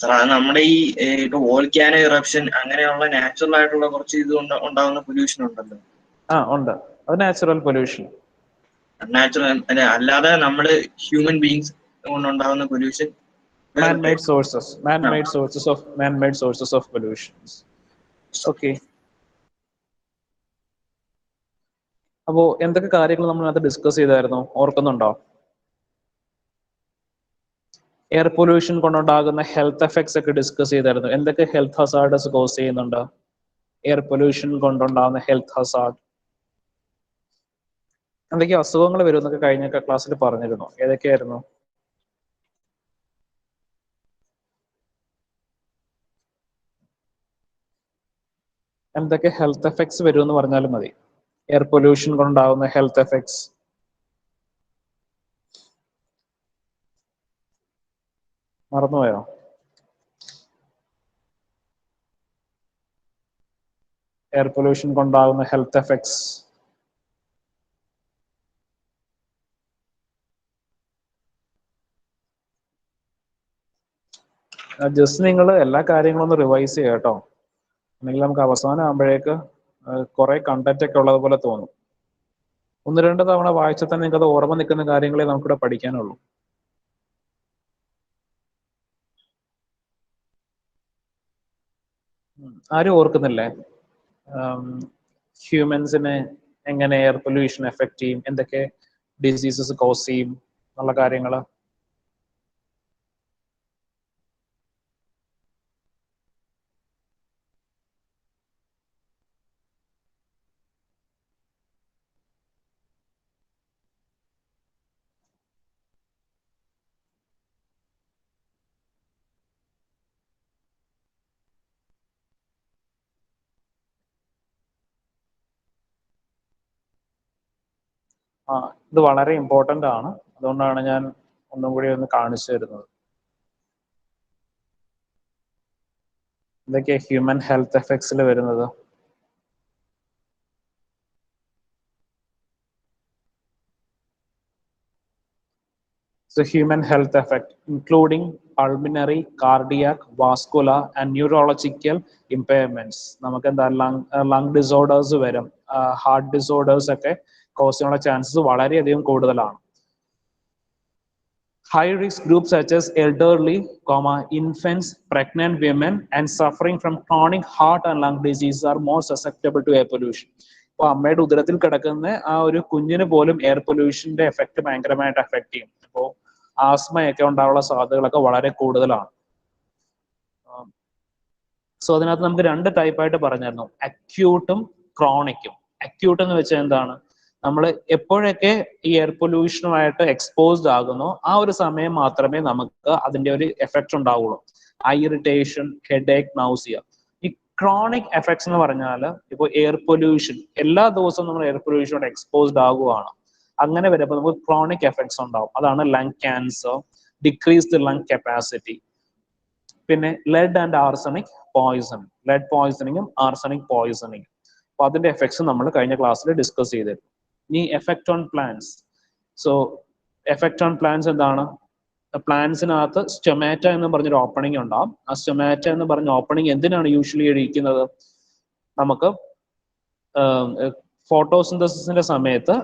Sir അത് നമ്മുടെ ഈ ഇപ്പൊ വോൾക്കാനോ ഇറപ്ഷൻ അങ്ങനെയുള്ള നാച്ചുറൽ ആയിട്ടുള്ള കുറച്ച് ഇത് ഉണ്ടാകുന്ന പൊല്യൂഷൻ ഉണ്ടല്ലോ. ഉണ്ട്, അത് നാച്ചുറൽ പൊല്യൂഷൻ. നാച്ചുറൽ അല്ലാതെ നമ്മള് ഹ്യൂമൻ ബീങ്സ് കൊണ്ടുണ്ടാകുന്ന pollution, man-made sources of pollutions. Okay. അപ്പോ എന്തൊക്കെ കാര്യങ്ങൾ നമ്മൾ അത് ഡിസ്കസ് ചെയ്തായിരുന്നു, ഓർക്കുന്നുണ്ടോ? എയർ പൊല്യൂഷൻ കൊണ്ടുണ്ടാകുന്ന ഹെൽത്ത് എഫക്ട്സ് ഒക്കെ ഡിസ്കസ് ചെയ്തായിരുന്നു. എന്തൊക്കെ ഹെൽത്ത് ഹസാർഡ്സ് കോസ് ചെയ്യുന്നുണ്ട് എയർ പൊല്യൂഷൻ കൊണ്ടുണ്ടാകുന്ന ഹെൽത്ത് ഹസാർഡ്? എന്തൊക്കെ അസുഖങ്ങൾ വരും എന്നൊക്കെ കഴിഞ്ഞ ക്ലാസ്സിൽ പറഞ്ഞിരുന്നു. ഏതൊക്കെയായിരുന്നു? എന്തൊക്കെ ഹെൽത്ത് എഫക്ട്സ് വരും എന്ന് പറഞ്ഞാലും മതി. എയർ പൊല്യൂഷൻ കൊണ്ടുണ്ടാകുന്ന ഹെൽത്ത് എഫക്ട്സ്. മറന്നുപോയോ? എയർ പൊല്യൂഷൻ കൊണ്ടുണ്ടാകുന്ന ഹെൽത്ത് എഫക്ട്സ്. ജസ്റ്റ് നിങ്ങൾ എല്ലാ കാര്യങ്ങളും ഒന്ന് റിവൈസ് ചെയ്യുക കേട്ടോ. അല്ലെങ്കിൽ നമുക്ക് അവസാനം ആകുമ്പോഴേക്ക് കുറെ കണ്ടന്റ് ഒക്കെ ഉള്ളതുപോലെ തോന്നും. 1-2 തവണ വായിച്ചാൽ തന്നെ നിങ്ങൾക്ക് അത് ഓർമ്മ നിൽക്കുന്ന കാര്യങ്ങളെ നമുക്കിവിടെ പഠിക്കാനുള്ളൂ. ആരും ഓർക്കുന്നില്ലേ ഹ്യൂമൻസിനെ എങ്ങനെ എയർ പൊല്യൂഷൻ എഫക്ട് ചെയ്യും, എന്തൊക്കെ ഡിസീസസ് കോസ് ചെയ്യും എന്നുള്ള കാര്യങ്ങൾ? ഇത് വളരെ ഇമ്പോർട്ടൻ്റ് ആണ്. അതുകൊണ്ടാണ് ഞാൻ ഒന്നും കൂടി ഒന്ന് കാണിച്ചു തരുന്നത്. ഇതൊക്കെ ഹ്യൂമൻ ഹെൽത്ത് എഫക്ട്സിൽ വരുന്നത്. So human health effect including pulmonary, cardiac, vascular and neurological impairments. നമുക്ക് എന്താ ലങ് ഡിസോർഡേഴ്സ് വരും, ഹാർട്ട് ഡിസോർഡേഴ്സ് ഒക്കെ കോസ് ചെയ്യാനുള്ള ചാൻസസ് വളരെയധികം കൂടുതലാണ്. High risk groups such as elderly, infants, pregnant women and suffering from chronic heart and lung disease are more susceptible to air pollution. അപ്പോൾ അമ്മയുടെ ഉദരത്തിൽ കിടക്കുന്ന ആ ഒരു കുഞ്ഞിന് പോലും എയർ പൊല്യൂഷന്റെ എഫക്ട് ഭയങ്കരമായിട്ട് എഫക്ട് ചെയ്യും. അപ്പോൾ ആസ്മയൊക്കെ ഉണ്ടാവാനുള്ള സാധ്യതകളൊക്കെ വളരെ കൂടുതലാണ്. സോ അതിനകത്ത് നമുക്ക് 2 ടൈപ്പായിട്ട് പറഞ്ഞായിരുന്നു, അക്യൂട്ടും ക്രോണിക്കും. അക്യൂട്ട് എന്ന് വെച്ചാൽ എന്താണ്? നമ്മൾ എപ്പോഴൊക്കെ ഈ എയർ പൊല്യൂഷനുമായിട്ട് എക്സ്പോസ്ഡ് ആകുന്നോ ആ ഒരു സമയം മാത്രമേ നമുക്ക് അതിന്റെ ഒരു എഫക്ട് ഉണ്ടാവുള്ളൂ. I irritation, headache, nausea. ഈ ക്രോണിക് എഫക്ട്സ് എന്ന് പറഞ്ഞാൽ ഇപ്പോൾ എയർ പൊല്യൂഷൻ എല്ലാ ദിവസവും നമ്മൾ എയർ പൊല്യൂഷനോട് എക്സ്പോസ്ഡ് ആകുവാണ്. അങ്ങനെ വരുമ്പോൾ നമുക്ക് ക്രോണിക് എഫക്ട്സ് ഉണ്ടാവും. അതാണ് lung cancer, decreased lung capacity, പിന്നെ ലെഡ് ആൻഡ് ആർസണിക് പോയിസണിങ്, ലെഡ് പോയിസണിങ്ങും ആർസണിക് പോയിസണിങ്ങും. അപ്പൊ അതിന്റെ എഫക്ട്സ് നമ്മൾ കഴിഞ്ഞ ക്ലാസ്സിൽ ഡിസ്കസ് ചെയ്തിരുന്നു. ഇനി effect on plants. So effect on plants എന്താണ്? പ്ലാന്റ്സിനകത്ത് സ്റ്റൊമാറ്റ എന്ന് പറഞ്ഞൊരു ഓപ്പണിംഗ് ഉണ്ടാവും. ആ സ്റ്റൊമാറ്റ എന്ന് പറഞ്ഞ ഓപ്പണിംഗ് എന്തിനാണ് യൂഷ്വലി ഇരിക്കുന്നത്? നമുക്ക് ഫോട്ടോസിന്തസിന്റെ സമയത്ത്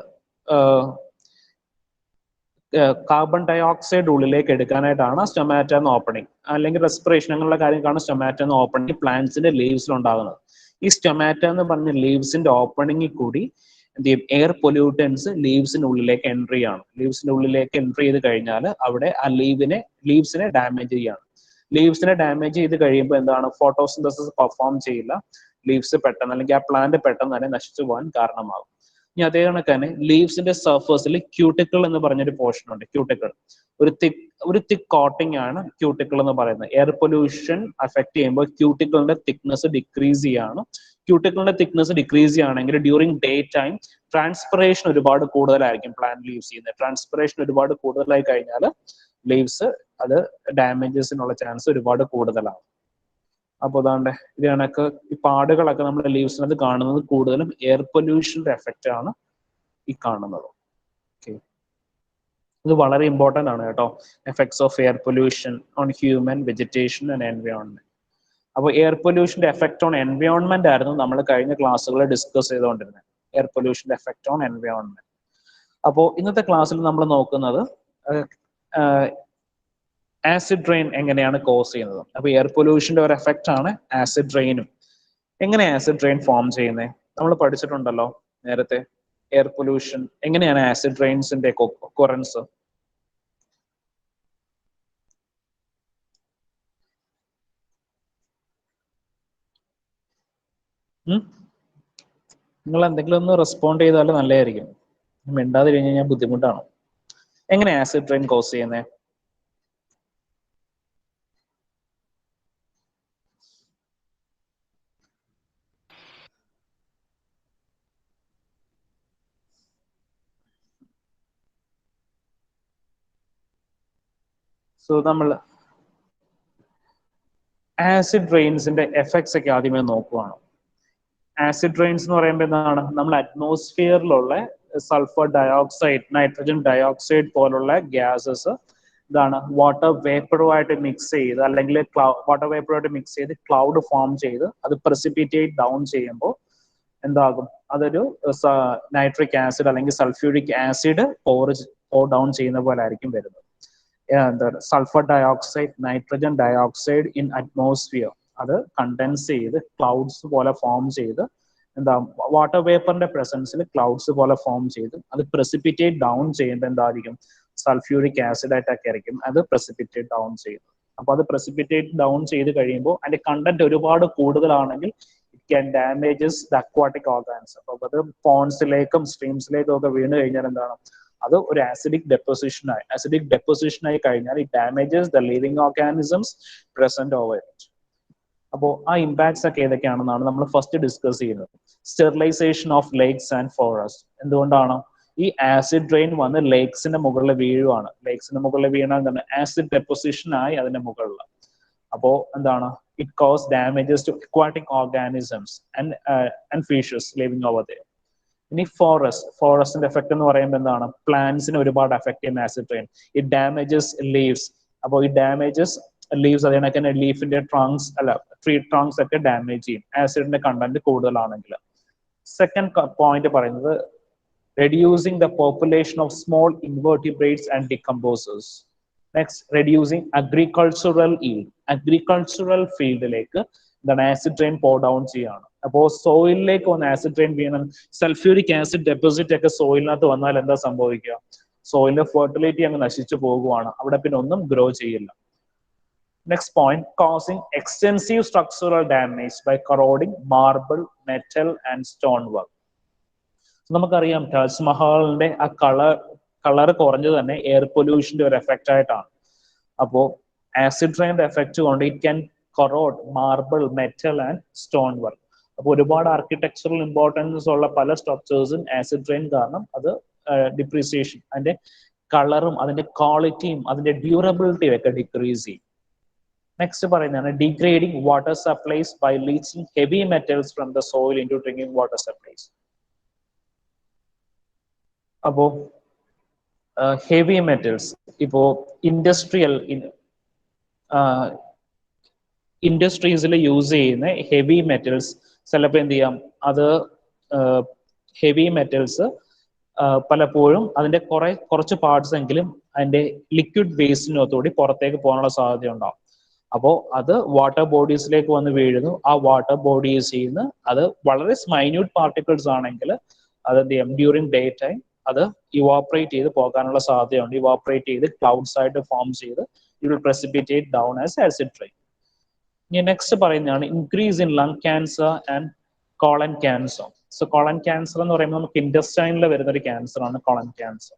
കാർബൺ ഡൈ ഓക്സൈഡ് ഉള്ളിലേക്ക് എടുക്കാനായിട്ടാണ് സ്റ്റൊമാറ്റ എന്ന ഓപ്പണിംഗ്, അല്ലെങ്കിൽ റെസ്പിറേഷൻ അങ്ങനെയുള്ള കാര്യങ്ങളാണ് സ്റ്റൊമാറ്റ എന്ന ഓപ്പണിംഗ് പ്ലാന്റ്സിന്റെ ലീവ്സിൽ ഉണ്ടാകുന്നത്. ഈ സ്റ്റൊമാറ്റ എന്ന് പറഞ്ഞ ലീവ്സിന്റെ ഓപ്പണിംഗിൽ കൂടി എന്ത് ചെയ്യും? എയർ പൊല്യൂട്ടൻസ് ലീവ്സിന്റെ ഉള്ളിലേക്ക് എൻട്രി ആണ്. ലീവ്സിന്റെ ഉള്ളിലേക്ക് എൻട്രി ചെയ്ത് കഴിഞ്ഞാൽ അവിടെ ആ ലീവ്സിനെ ഡാമേജ് ചെയ്യാണ്. ലീവ്സിനെ ഡാമേജ് ചെയ്ത് കഴിയുമ്പോൾ എന്താണ്? ഫോട്ടോസിന്തസിസ് പെർഫോം ചെയ്യില്ല. ലീവ്സ് പെട്ടെന്ന്, അല്ലെങ്കിൽ ആ പ്ലാന്റ് പെട്ടെന്ന് തന്നെ നശിച്ചു പോകാൻ കാരണമാകും. ഇനി അതേ കണക്ക് തന്നെ ലീവ്സിന്റെ സർഫസിൽ ക്യൂട്ടിക്കിൾ എന്ന് പറഞ്ഞൊരു പോർഷൻ ഉണ്ട്. ക്യൂട്ടിക്കിൾ ഒരു തിക്ക് കോട്ടിംഗ് ആണ് ക്യൂട്ടിക്കിൾ എന്ന് പറയുന്നത്. എയർ പൊല്യൂഷൻ അഫക്ട് ചെയ്യുമ്പോൾ ക്യൂട്ടിക്കിളിന്റെ തിക്നെസ് ഡിക്രീസ് ചെയ്യാണ്. ക്യൂട്ടിക്കിളിന്റെ തിക്നെസ് ഡിക്രീസ് ചെയ്യുകയാണെങ്കിൽ ഡ്യൂറിങ് ഡേ ടൈം ട്രാൻസ്പിറേഷൻ ഒരുപാട് കൂടുതലായിരിക്കും പ്ലാന്റ് ലീവ്സ് ചെയ്യുന്നത്. ട്രാൻസ്പിറേഷൻ ഒരുപാട് കൂടുതലായി കഴിഞ്ഞാൽ ലീവ്സ് അത് ഡാമേജസിനുള്ള ചാൻസ് ഒരുപാട് കൂടുതലാണ്. അപ്പോൾ അതാണ്ട് ഇത് കണക്ക് ഈ പാടുകളൊക്കെ നമ്മുടെ ലീവ്സിനകത്ത് കാണുന്നത് കൂടുതലും എയർ പൊല്യൂഷന്റെ എഫക്റ്റ് ആണ് ഈ കാണുന്നത്. ഓക്കെ, ഇത് വളരെ ഇമ്പോർട്ടൻ്റ് ആണ് കേട്ടോ. Effects of air pollution on human, vegetation and environment. അപ്പോൾ എയർ പൊല്യൂഷന്റെ എഫക്ട് ഓൺ എൻവയോൺമെന്റ് ആയിരുന്നു നമ്മൾ കഴിഞ്ഞ ക്ലാസ്സുകളിൽ ഡിസ്കസ് ചെയ്തുകൊണ്ടിരുന്നത്. എയർ പൊല്യൂഷന്റെ എഫക്ട് ഓൺ എൻവയോൺമെന്റ്. അപ്പോൾ ഇന്നത്തെ ക്ലാസ്സിൽ നമ്മൾ നോക്കുന്നത് ആസിഡ് റെയിൻ എങ്ങനെയാണ് കോസ് ചെയ്യുന്നത്. അപ്പോൾ എയർ പൊല്യൂഷന്റെ ഒരു എഫക്റ്റ് ആണ് ആസിഡ് റെയിനും. എങ്ങനെ ആസിഡ് റെയിൻ ഫോം ചെയ്യുന്നത് നമ്മൾ പഠിച്ചിട്ടുണ്ടല്ലോ നേരത്തെ. എയർ പൊല്യൂഷൻ എങ്ങനെയാണ് ആസിഡ് റെയിൻസിന്റെ ഒക്കറൻസ്. നിങ്ങൾ എന്തെങ്കിലും ഒന്ന് റെസ്പോണ്ട് ചെയ്താൽ നല്ലതായിരിക്കും. മിണ്ടാതെ കഴിഞ്ഞ് കഴിഞ്ഞാൽ ബുദ്ധിമുട്ടാണ്. എങ്ങനെ ആസിഡ് റെയിൻ കോസ് ചെയ്യുന്നത്? സോ നമ്മൾ ആസിഡ് റെയിൻസിന്റെ എഫക്ട്സ് ഒക്കെ ആദ്യമേ നോക്കുവാണ്. ആസിഡ് റെയിൻസ് എന്ന് പറയുമ്പോൾ എന്താണ്, നമ്മൾ അറ്റ്മോസ്ഫിയറിലുള്ള സൾഫർ ഡയോക്സൈഡ്, നൈട്രജൻ ഡയോക്സൈഡ് പോലുള്ള ഗ്യാസസ് ഇതാണ് വാട്ടർ വേപ്പറുമായിട്ട് മിക്സ് ചെയ്ത്, അല്ലെങ്കിൽ വാട്ടർ വേപ്പറുമായിട്ട് മിക്സ് ചെയ്ത് ക്ലൗഡ് ഫോം ചെയ്ത് അത് പ്രസിപ്പിറ്റേറ്റ് ഡൗൺ ചെയ്യുമ്പോൾ എന്താകും, അതൊരു നൈട്രിക് ആസിഡ് അല്ലെങ്കിൽ സൾഫ്യൂരിക് ആസിഡ് പോർ ഡൗൺ ചെയ്യുന്ന പോലെ ആയിരിക്കും വരുന്നത്. Sulphur dioxide, nitrogen dioxide in atmosphere അത് കണ്ടൻസ് ചെയ്ത് ക്ലൗഡ്സ് പോലെ ഫോം ചെയ്ത് എന്താ വാട്ടർ വേപ്പറിന്റെ പ്രസൻസിൽ ക്ലൗഡ്സ് പോലെ ഫോം ചെയ്ത് അത് പ്രസിപ്പിറ്റേറ്റ് ഡൗൺ ചെയ്യുമ്പോൾ എന്തായിരിക്കും, സൾഫ്യൂരിക് ആസിഡ് ആയിട്ടൊക്കെ ആയിരിക്കും അത് പ്രസിപ്പിറ്റേറ്റ് ഡൗൺ ചെയ്യുന്നത്. അപ്പൊ അത് പ്രസിപ്പിറ്റേറ്റ് ഡൗൺ ചെയ്ത് കഴിയുമ്പോൾ അതിന്റെ കണ്ടന്റ് ഒരുപാട് കൂടുതലാണെങ്കിൽ it can damages the aquatic organs. അപ്പൊ അത് പോൺസിലേക്കും സ്ട്രീംസിലേക്കും ഒക്കെ വീണ് കഴിഞ്ഞാൽ എന്താണ്, അത് ഒരു ആസിഡിക് ഡെപ്പോസിഷൻ ആയി കഴിഞ്ഞാൽ it damages the living organisms present over it. അപ്പോൾ ആ ഇമ്പാക്ട്സ് ഒക്കെ ഏതൊക്കെയാണെന്നാണ് നമ്മൾ ഫസ്റ്റ് ഡിസ്കസ് ചെയ്യുന്നത്. Sterilisation of lakes and forest. എന്തുകൊണ്ടാണ് ഈ ആസിഡ് റെയിൻ വന്ന് ലേക്സിന്റെ മുകളിൽ വീഴുവാണ്. ലേക്സിന്റെ മുകളിൽ വീണാൽ തന്നെ ആസിഡ് ഡെപ്പോസിഷൻ ആയി അതിന്റെ മുകളിൽ. അപ്പോ എന്താണ്, it cause damages to aquatic organisms and fishes living over there. ഇനി ഫോറസ്റ്റിന്റെ എഫക്ട് എന്ന് പറയുമ്പോൾ എന്താണ്, പ്ലാന്റ്സിനെ ഒരുപാട് എഫക്ട് ചെയ്യുന്ന acid rain. It damages leaves. അപ്പോൾ ഈ ഡാമേജസ് ലീവ്സ് അതിനൊക്കെ ലീഫിന്റെ ട്രങ്ക്സ് ട്രീ ട്രങ്ക്സ് ഒക്കെ ഡാമേജ് ചെയ്യും ആസിഡിന്റെ കണ്ടന്റ് കൂടുതലാണെങ്കിൽ. സെക്കൻഡ് പോയിന്റ് പറയുന്നത് reducing the population of small invertebrates and decomposers. Next, reducing agricultural yield. Agricultural ഫീൽഡിലേക്ക് എന്താണ് ആസിഡ് റെയിൻ പോ ഡൗൺ ചെയ്യാണ്. അപ്പോൾ സോയിലിലേക്ക് വന്ന് ആസിഡ് റെയിൻ വീണ സൾഫ്യൂരിക് ആസിഡ് ഡെപ്പോസിറ്റ് ഒക്കെ സോയിലിനകത്ത് വന്നാൽ എന്താ സംഭവിക്കുക, സോയിലിന്റെ ഫെർട്ടിലിറ്റി അങ്ങ് നശിച്ചു പോകുവാണ്. അവിടെ പിന്നെ ഒന്നും ഗ്രോ ചെയ്യില്ല. Next point, causing extensive structural damage by corroding marble, metal and stonework. നമുക്കറിയാം താജ്മഹലിന്റെ ആ കളർ കുറഞ്ഞത് തന്നെ എയർ പൊല്യൂഷന്റെ ഒരു എഫക്റ്റ് ആയിട്ടാണ്. അപ്പോൾ ആസിഡ് റെയിന്റെ എഫക്റ്റ് കൊണ്ട് it can choroid marble, metal and stone work. അപ്പോൾ ഒരുപാട് ആർക്കിടെക്ചറൽ ഇമ്പോർട്ടൻസ് ഉള്ള പല സ്ട്രക്ചേഴ്സും ആസിഡ് റെയിൻ കാരണം അത് ഡിപ്രീസിയേഷൻ, അതിന്റെ കളറും അതിന്റെ ക്വാളിറ്റിയും അതിന്റെ ഡ്യൂറബിലിറ്റിയും ഒക്കെ ഡിക്രീസ് ചെയ്യും. നെക്സ്റ്റ് പറയുന്നതാണ് degrading water supplies by leaching heavy metals from the soil into drinking water supplies. അപ്പോ ഹെവി മെറ്റൽസ് ഇപ്പോ ഇൻഡസ്ട്രീസിൽ യൂസ് ചെയ്യുന്ന ഹെവി മെറ്റൽസ് ചിലപ്പോൾ എന്ത് ചെയ്യാം, അത് ഹെവി മെറ്റൽസ് പലപ്പോഴും അതിന്റെ കുറച്ച് പാർട്സ് എങ്കിലും അതിന്റെ ലിക്വിഡ് വേസ്റ്റിനകത്തുകൂടി പുറത്തേക്ക് പോകാനുള്ള സാധ്യത ഉണ്ടാവും. അപ്പോൾ അത് വാട്ടർ ബോഡീസിലേക്ക് വന്ന് വീഴുന്നു. ആ വാട്ടർ ബോഡീസിൽ നിന്ന് അത് വളരെ മൈന്യൂട്ട് പാർട്ടിക്കിൾസ് ആണെങ്കിൽ അത് എന്ത് ചെയ്യാം, ഡ്യൂറിങ് ഡേ ടൈം അത് ഇവാപ്പറേറ്റ് ചെയ്ത് പോകാനുള്ള സാധ്യതയുണ്ട്. ഇവാപ്പറേറ്റ് ചെയ്ത് ക്ലൗഡ്സ് ആയിട്ട് ഫോം ചെയ്ത് it will precipitate down as acid rain. ഇനി നെക്സ്റ്റ് പറയുന്നതാണ് increase in lung cancer and colon cancer. So colon cancer എന്ന് പറയുമ്പോൾ നമുക്ക് ഇൻറ്റസ്റ്റൈനിൽ വരുന്ന ഒരു ക്യാൻസർ ആണ് കോളൻ ക്യാൻസർ.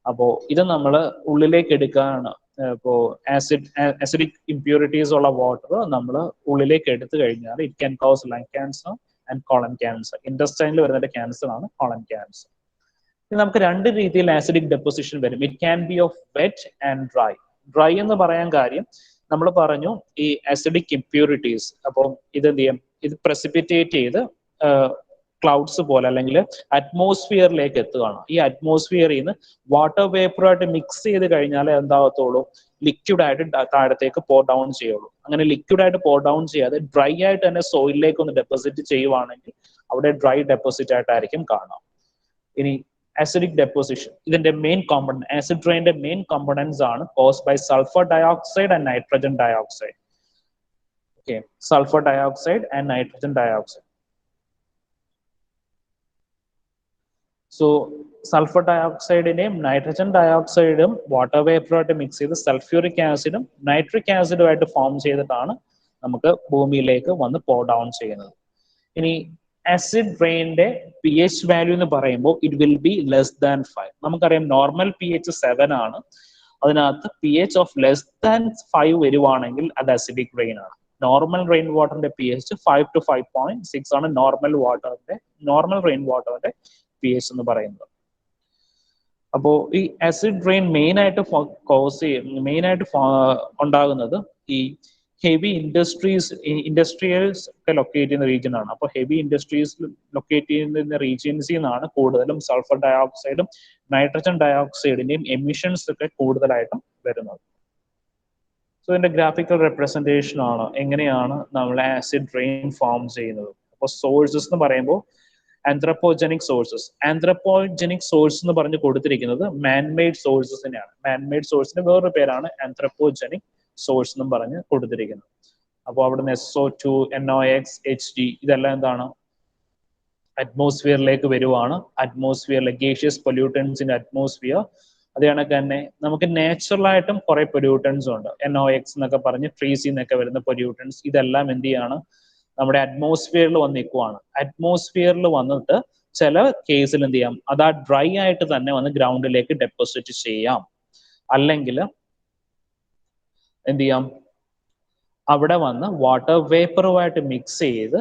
അപ്പോൾ ഇത് നമ്മൾ ഉള്ളിലേക്ക് എടുക്കാനാണ്. ഇപ്പോൾ ആസിഡിക് ഇംപ്യൂരിറ്റീസ് ഉള്ള വാട്ടർ നമ്മൾ ഉള്ളിലേക്ക് എടുത്തു കഴിഞ്ഞാൽ it can cause lung cancer and colon cancer. ഇൻറ്റസ്റ്റൈനിൽ വരുന്ന ഒരു ക്യാൻസർ ആണ് കോളൻ ക്യാൻസർ. നമുക്ക് രണ്ട് രീതിയിൽ ആസിഡിക് ഡെപ്പോസിഷൻ വരും. It can be of wet and dry. Dry എന്ന് പറയാൻ കാര്യം നമ്മൾ പറഞ്ഞു ഈ ആസിഡിക് ഇംപ്യൂരിറ്റീസ്, അപ്പോൾ ഇത് എന്ത് ചെയ്യും, ഇത് പ്രസിപ്പിറ്റേറ്റ് ചെയ്ത് ക്ലൗഡ്സ് പോലെ അല്ലെങ്കിൽ അറ്റ്മോസ്ഫിയറിലേക്ക് എത്തുകയാണ്. ഈ അറ്റ്മോസ്ഫിയറിൽ നിന്ന് വാട്ടർ വേപ്പറുമായിട്ട് മിക്സ് ചെയ്ത് കഴിഞ്ഞാൽ എന്താകത്തുള്ളൂ, ലിക്വിഡ് ആയിട്ട് താഴത്തേക്ക് പോ ഡൗൺ ചെയ്യുള്ളൂ. അങ്ങനെ ലിക്വിഡ് ആയിട്ട് പോ ഡൗൺ ചെയ്യാതെ ഡ്രൈ ആയിട്ട് തന്നെ സോയിലിലേക്ക് ഒന്ന് ഡെപ്പോസിറ്റ് ചെയ്യുവാണെങ്കിൽ അവിടെ ഡ്രൈ ഡെപ്പോസിറ്റ് ആയിട്ടായിരിക്കും കാണാം. ഇനി acidic deposition, ഇതിന്റെ മെയിൻ കോമ്പണന്റ്, ആസിഡ് റെയിന്റെ മെയിൻ കോമ്പണന്റ്സ് ആണ് caused by sulphur dioxide and nitrogen dioxide. Okay, sulphur dioxide and nitrogen dioxide. So sulphur ഡയോക്സൈഡിനെയും നൈട്രജൻ ഡയോക്സൈഡും വാട്ടർ വേപ്പറുമായിട്ട് മിക്സ് ചെയ്ത് സൾഫ്യൂറിക് ആസിഡും നൈട്രിക് ആസിഡുമായിട്ട് ഫോം ചെയ്തിട്ടാണ് നമുക്ക് ഭൂമിയിലേക്ക് വന്ന് പോ ഡൗൺ ചെയ്യുന്നത്. ഇനി ആസിഡ് റെയിന്റെ പി എച്ച് വാല്യൂ എന്ന് പറയുമ്പോൾ it will be less than 5. നമുക്കറിയാം നോർമൽ പി എച്ച് 7 ആണ്. അതിനകത്ത് P H of less than 5 വരുവാണെങ്കിൽ അത് അസിഡിക് റെയിൻ ആണ്. നോർമൽ റെയിൻ വാട്ടറിന്റെ പി എച്ച് 5 to 5.6 ആണ് നോർമൽ റെയിൻ വാട്ടറിന്റെ പി എച്ച് എന്ന് പറയുന്നത്. അപ്പോൾ ഈ ആസിഡ് റെയിൻ മെയിൻ ആയിട്ട് ഉണ്ടാകുന്നത് ഈ ഹെവി ഇൻഡസ്ട്രിയൽസ് ഒക്കെ ലൊക്കേറ്റ് ചെയ്യുന്ന റീജിയൻ ആണ്. അപ്പോൾ ഹെവി ഇൻഡസ്ട്രീസ് ലൊക്കേറ്റ് ചെയ്യുന്ന റീജിയൻസിൽ നിന്നാണ് കൂടുതലും സൾഫർ ഡയോക്സൈഡും നൈട്രജൻ ഡയോക്സൈഡിന്റെയും എമിഷൻസ് ഒക്കെ കൂടുതലായിട്ടും വരുന്നത്. സോ ഇതിന്റെ ഗ്രാഫിക്കൽ റെപ്രസെന്റേഷൻ ആണ് എങ്ങനെയാണ് നമ്മൾ ആസിഡ് റെയിൻ ഫോം ചെയ്യുന്നത്. അപ്പോൾ സോഴ്സസ് എന്ന് പറയുമ്പോൾ ആന്ത്രപ്പോജനിക് സോഴ്സസ്. ആന്ത്രപ്പോജനിക് സോഴ്സ് എന്ന് പറഞ്ഞ് കൊടുത്തിരിക്കുന്നത് മാൻമെയ്ഡ് സോഴ്സസിനെയാണ്. മാൻമെയ്ഡ് സോഴ്സിന്റെ വേറൊരു പേരാണ് ആന്ത്രപ്പോജനിക് സോഴ്സ് എന്നും പറഞ്ഞ് കൊടുത്തിരിക്കുന്നത്. അപ്പോൾ അവിടുന്ന് SO2, NOx, HG ഇതെല്ലാം എന്താണ്, അറ്റ്മോസ്ഫിയറിലേക്ക് വരുവാണ്. അറ്റ്മോസ്ഫിയറിലെ ഗേഷ്യസ് പൊല്യൂട്ടൻസിന്റെ അറ്റ്മോസ്ഫിയർ. അത് കണക്ക് തന്നെ നമുക്ക് നാച്ചുറൽ ആയിട്ടും കുറെ പൊല്യൂട്ടൻസ് ഉണ്ട്. NOx എന്നൊക്കെ പറഞ്ഞ് ട്രീസിൽ നിന്നൊക്കെ വരുന്ന പൊല്യൂട്ടൻസ്, ഇതെല്ലാം എന്ത് ചെയ്യാണ്, നമ്മുടെ അറ്റ്മോസ്ഫിയറിൽ വന്ന് നിൽക്കുവാണ്. അറ്റ്മോസ്ഫിയറിൽ വന്നിട്ട് ചില കേസിൽ എന്ത് ചെയ്യാം, അത് ആ ഡ്രൈ ആയിട്ട് തന്നെ വന്ന് ഗ്രൗണ്ടിലേക്ക് ഡെപ്പോസിറ്റ് ചെയ്യാം. അല്ലെങ്കിൽ എന്ത് ചെയ്യാം, അവിടെ വന്ന് വാട്ടർ വേപ്പറുമായിട്ട് മിക്സ് ചെയ്ത്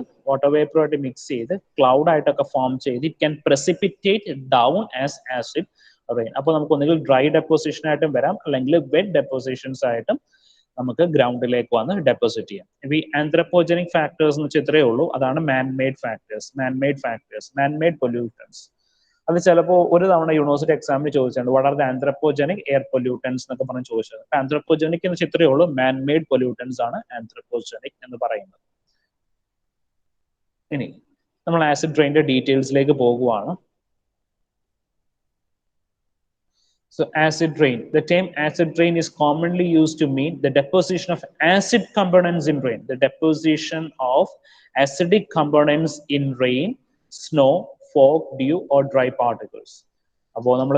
ക്ലൗഡ് ആയിട്ടൊക്കെ ഫോം ചെയ്ത് it can precipitate down as acid rain. അപ്പോൾ നമുക്ക് ഒന്നുകിൽ ഡ്രൈ ഡെപ്പോസിഷൻ ആയിട്ടും വരാം, അല്ലെങ്കിൽ വെറ്റ് ഡെപ്പോസിഷൻസ് ആയിട്ടും നമുക്ക് ഗ്രൗണ്ടിലേക്ക് വന്ന് ഡെപ്പോസിറ്റ് ചെയ്യാം. ഈ ആന്ത്രപ്പോജനിക് ഫാക്ടേഴ്സ് എന്ന് വെച്ചാൽ ഇത്രയേ ഉള്ളൂ. അതാണ് മാൻമെയ്ഡ് പൊല്യൂട്ടൻസ്. അത് ചിലപ്പോൾ ഒരു തവണ യൂണിവേഴ്സിറ്റി എക്സാമിന് ചോദിച്ചിട്ടുണ്ട്, what are the anthropogenic air pollutants എന്നൊക്കെ പറഞ്ഞ് ചോദിച്ചത്. ആന്ത്രപ്പോജനിക് എന്ന് വെച്ചാൽ ഇത്രയേ ഉള്ളൂ, മാൻമെയ്ഡ് പൊല്യൂട്ടൻസ് ആണ് ആന്ത്രപ്പോജനിക് എന്ന് പറയുന്നത്. ഇനി നമ്മൾ ആസിഡ് റെയിന്റെ ഡീറ്റെയിൽസിലേക്ക് പോകുവാണ്. So acid rain. The term acid rain is commonly used to mean the deposition of acid components in rain. The deposition of acidic components in rain, snow, fog, dew or dry particles. അപ്പോൾ നമ്മൾ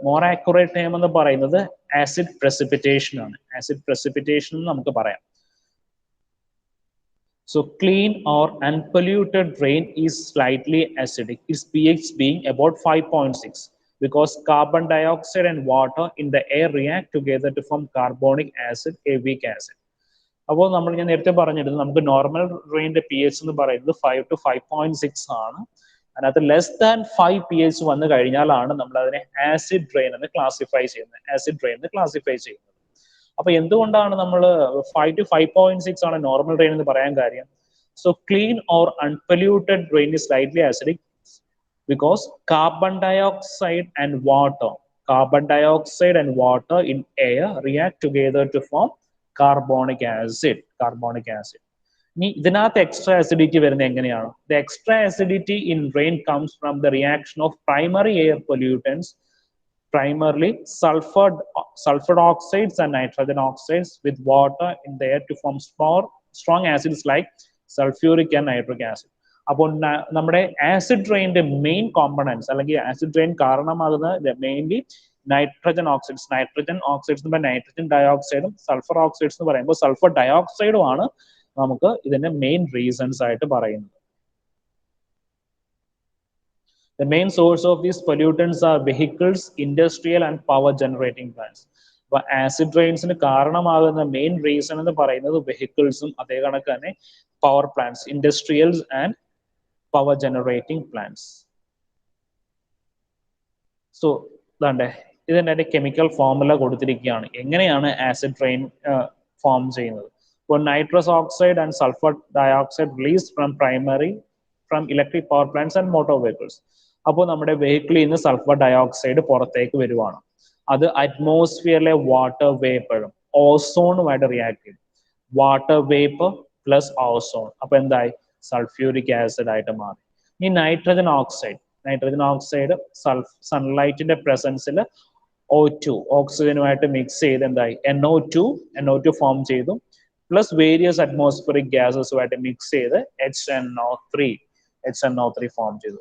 more accurate name എന്ന് പറയുന്നത് acid precipitation ആണ്. Acid precipitation എന്ന് നമുക്ക് പറയാം. So clean or unpolluted rain is slightly acidic. Its pH being about 5.6. Because carbon dioxide and water in the air react together to form carbonic acid, a weak acid. അപ്പോൾ ഞാൻ നേരത്തെ പറഞ്ഞിരുന്നു, നമുക്ക് normal റെയിൻ്റെ P H എന്ന് പറയുന്നത് 5 to 5.6 ആണ്. അതിനകത്ത് less than 5 pH വന്നു കഴിഞ്ഞാലാണ് നമ്മൾ അതിനെ ആസിഡ് റെയിൻ എന്ന് ക്ലാസിഫൈ ചെയ്യുന്നത്. അപ്പൊ എന്തുകൊണ്ടാണ് നമ്മൾ 5 to 5.6 ആണ് നോർമൽ റെയിൻ എന്ന് പറയാൻ കാര്യം? So clean or unpolluted rain is slightly acidic because carbon dioxide and water in air react together to form carbonic acid. ഇനി ഇതിനകത്ത് എക്സ്ട്രാ അസിഡിറ്റി വരുന്നത് എങ്ങനെയാണ്? The extra acidity in rain comes from the reaction of primary air pollutants, primarily sulfur oxides and nitrogen oxides with water in the air to form strong acids like sulfuric and nitric acid. അപ്പോൾ നമ്മുടെ acid റെയിൻ്റെ main components അല്ലെങ്കിൽ acid rain കാരണമാകുന്നത് mainly nitrogen oxides എന്ന് പറയുമ്പോൾ nitrogen ഡയോക്സൈഡും sulphur oxides എന്ന് പറയുമ്പോൾ sulphur ഡയോക്സൈഡും ആണ് നമുക്ക് ഇതിന്റെ മെയിൻ റീസൺസ് ആയിട്ട് പറയുന്നത്. The main source of these pollutants are vehicles, industrial and power generating plants. അപ്പോൾ ആസിഡ് റെയിൻസിന് കാരണമാകുന്ന മെയിൻ റീസൺ എന്ന് പറയുന്നത് വെഹിക്കിൾസും അതേ കണക്ക് തന്നെ power plants, industrials and power generating plants. So ഇതാണ്ടേ ഇതിൻ്റെ കെമിക്കൽ ഫോർമുല കൊടുത്തിരിക്കുകയാണ്, എങ്ങനെയാണ് ആസിഡ് റെയിൻ ഫോം ചെയ്യുന്നത്. For nitrous oxide and sulfur dioxide released from primary from electric power plants and motor vehicles. അപ്പോൾ നമ്മുടെ വെഹിക്കിളിൽ നിന്ന് സൾഫർ ഡയോക്സൈഡ് പുറത്തേക്ക് വരുവാണ്. അത് അറ്റ്മോസ്ഫിയറിലെ വാട്ടർ വേപ്പറും ഓസോണുമായിട്ട് റിയാക്ട് ചെയ്യും. വാട്ടർ വേപ്പർ പ്ലസ് ഓസോൺ അപ്പൊ എന്തായി? സൾഫ്യൂരിക് ആസിഡ് ആയിട്ട് മാറി. ഈ നൈട്രജൻ ഓക്സൈഡ് സൺലൈറ്റിന്റെ പ്രസൻസിൽ O2 ഓക്സിജനുമായിട്ട് മിക്സ് ചെയ്ത് എന്തായി? NO2 ഫോം ചെയ്തു. പ്ലസ് വേരിയസ് അറ്റ്മോസ്ഫിയറിക് ഗ്യാസസുമായിട്ട് മിക്സ് ചെയ്ത് HNO3 ഫോം ചെയ്തു.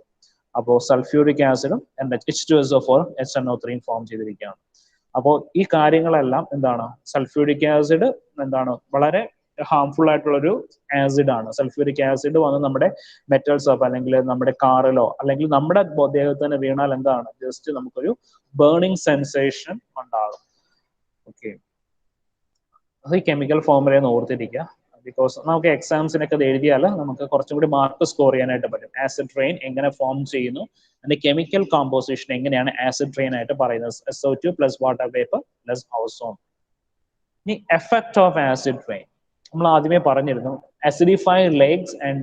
അപ്പോൾ സൾഫ്യൂരിക് ആസിഡും H2SO4 HNO3 ഫോം ചെയ്തിരിക്കുകയാണ്. അപ്പോൾ ഈ കാര്യങ്ങളെല്ലാം എന്താണ്? സൾഫ്യൂരിക് ആസിഡ് എന്താണ്? വളരെ ഹാംഫുൾ ആയിട്ടുള്ള ഒരു ആസിഡ് ആണ്. സൾഫ്യൂരിക് ആസിഡ് വന്ന് നമ്മുടെ മെറ്റൽസ് അല്ലെങ്കിൽ നമ്മുടെ കാറിലോ അല്ലെങ്കിൽ നമ്മുടെ ദേഹത്ത് തന്നെ വീണാൽ എന്താണ്? ജസ്റ്റ് നമുക്കൊരു ബേണിംഗ് സെൻസേഷൻ ഉണ്ടാകും. ഓക്കെ, അത് ഈ കെമിക്കൽ ഫോർമുലയെന്ന് ഓർത്തിരിക്കുക. ബിക്കോസ് നമുക്ക് എക്സാംസിനൊക്കെ അത് എഴുതിയാൽ നമുക്ക് കുറച്ചും കൂടി മാർക്ക് സ്കോർ ചെയ്യാനായിട്ട് പറ്റും. ആസിഡ് റെയിൻ എങ്ങനെ ഫോം ചെയ്യുന്നു, അതിന്റെ കെമിക്കൽ കോമ്പോസിഷൻ എങ്ങനെയാണ് ആസിഡ് റെയിൻ ആയിട്ട് പറയുന്നത്. SO2 plus water vapour plus ozone. ഇനി എഫക്ട് ഓഫ് ആസിഡ് റെയിൻ നമ്മൾ ആദ്യമേ പറഞ്ഞിരുന്നു. acidified lakes and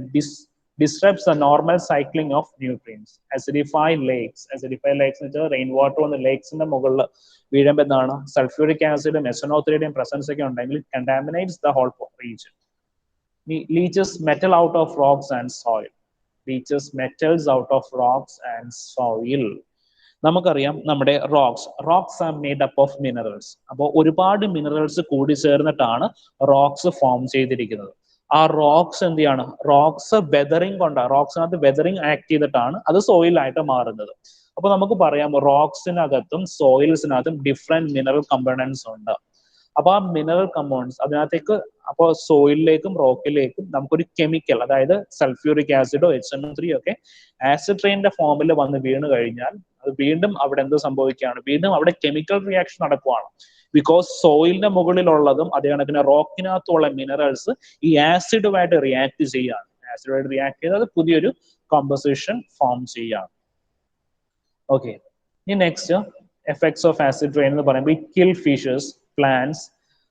disrupts the normal cycling of nutrients. acidified lakes എന്ന് വെച്ചാൽ റെയിൻ വാട്ടർ വന്ന് ലേക്സിന്റെ മുകളിൽ വീഴുമ്പോൾ എന്താണ്? സൾഫ്യൂരിക് ആസിഡും SNO3യുടെയും പ്രസൻസ് ഒക്കെ ഉണ്ടെങ്കിൽ contaminates the whole region. leaches metal out of rocks and soil. leaches metals out of rocks and soil. നമുക്കറിയാം നമ്മുടെ rocks R made up of minerals. അപ്പോൾ ഒരുപാട് മിനറൽസ് കൂടി ചേർന്നിട്ടാണ് റോക്സ് ഫോം ചെയ്തിരിക്കുന്നത്. ആ റോക്സ് എന്ത് ചെയ്യാണ്? റോക്സ് വെതറിങ് കൊണ്ടാണ്, റോക്സിനകത്ത് വെതറിങ് ആക്ട് ചെയ്തിട്ടാണ് അത് സോയിലായിട്ട് മാറുന്നത്. അപ്പൊ നമുക്ക് പറയാം റോക്സിനകത്തും സോയിൽസിനകത്തും ഡിഫറെന്റ് മിനറൽ കമ്പോണൻസ് ഉണ്ട്. അപ്പൊ ആ മിനറൽ കമ്പോണൻസ് അതിനകത്തേക്ക് അപ്പോൾ സോയിലിലേക്കും റോക്കിലേക്കും നമുക്കൊരു കെമിക്കൽ, അതായത് സൾഫ്യൂരിക് ആസിഡോ HNO3 ഒക്കെ ആസിഡ് റെയിനിന്റെ ഫോമിൽ വന്ന് വീണ് കഴിഞ്ഞാൽ അത് വീണ്ടും അവിടെ എന്ത് സംഭവിക്കുകയാണ്? വീണ്ടും അവിടെ കെമിക്കൽ റിയാക്ഷൻ നടക്കുവാണ്. ബിക്കോസ് സോയിലിന്റെ മുകളിലുള്ളതും അതേ കണക്കിന് റോക്കിനകത്തുള്ള മിനറൽസ് ഈ ആസിഡുമായിട്ട് റിയാക്ട് ചെയ്യാണ്. ആസിഡുമായിട്ട് റിയാക്ട് ചെയ്ത് അത് പുതിയൊരു കോമ്പോസിഷൻ ഫോം ചെയ്യാണ്. ഓക്കെ, ഇനി next effects of acid rain എന്ന് പറയുമ്പോൾ ഈ kill fishes, plants,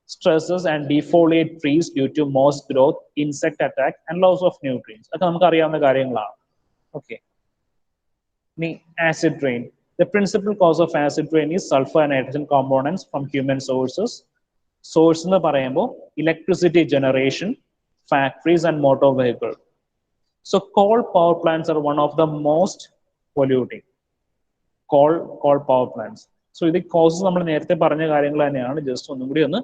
stresses and defoliate trees due to moss growth, insect attack and loss of nutrients. അതൊക്കെ നമുക്ക് അറിയാവുന്ന കാര്യങ്ങളാണ്. ഓക്കെ, ഇനി acid rain. The principal cause of acid rain is sulfur and nitrogen components from human sources. Source എന്ന് പറയുമ്പോൾ electricity generation, factories and motor vehicle. So coal power plants are one of the most polluting. Coal power plants. So ഇത് causes നമ്മൾ നേരത്തെ പറഞ്ഞ കാര്യങ്ങൾ തന്നെയാണ്, just ഒന്നും കൂടി ഒന്ന്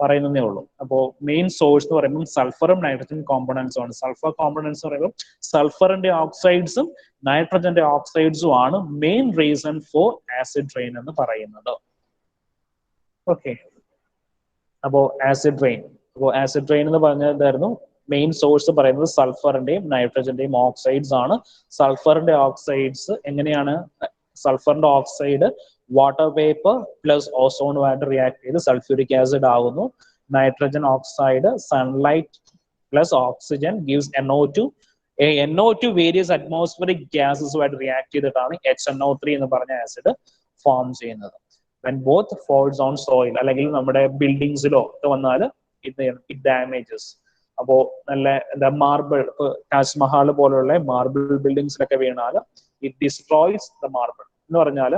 പറയുന്നതേ ഉള്ളൂ. അപ്പോൾ മെയിൻ സോഴ്സ് എന്ന് പറയുമ്പോൾ സൾഫറും നൈട്രജൻ കോമ്പണൻസും ആണ്. സൾഫർ കോമ്പണൻസ് എന്ന് പറയുമ്പോൾ സൾഫറിന്റെ ഓക്സൈഡ്സും നൈട്രജന്റെ ഓക്സൈഡ്സും ആണ് main reason for acid rain എന്ന് പറയുന്നത്. ഓക്കെ, അപ്പോൾ ആസിഡ് റെയിൻ എന്ന് പറഞ്ഞതായിരുന്നു മെയിൻ സോഴ്സ് പറയുന്നത് സൾഫറിന്റെയും നൈട്രജന്റെയും ഓക്സൈഡ്സ് ആണ്. സൾഫറിന്റെ ഓക്സൈഡ്സ് എങ്ങനെയാണ്? സൾഫറിന്റെ ഓക്സൈഡ് വാട്ടർ വേപ്പർ പ്ലസ് ഓസോണുമായിട്ട് റിയാക്ട് ചെയ്ത് സൾഫ്യൂരിക് ആസിഡ് ആകുന്നു. Nitrogen oxide sunlight plus oxygen gives NO2. NO2 various atmospheric ഗ്യാസസുമായിട്ട് റിയാക്ട് ചെയ്തിട്ടാണ് HNO3 എന്ന് പറഞ്ഞ ആസിഡ് ഫോം ചെയ്യുന്നത്. when both falls on soil അല്ലെങ്കിൽ നമ്മുടെ ബിൽഡിങ്സിലോ ഒക്കെ വന്നാൽ ഇറ്റ് ഡാമേജസ്. അപ്പോൾ നല്ല എന്താ മാർബിൾ, താജ്മഹൽ പോലുള്ള മാർബിൾ ബിൽഡിങ്സിലൊക്കെ വീണാൽ ഇറ്റ് ഡിസ്ട്രോയ്സ് ദ മാർബിൾ എന്ന് പറഞ്ഞാൽ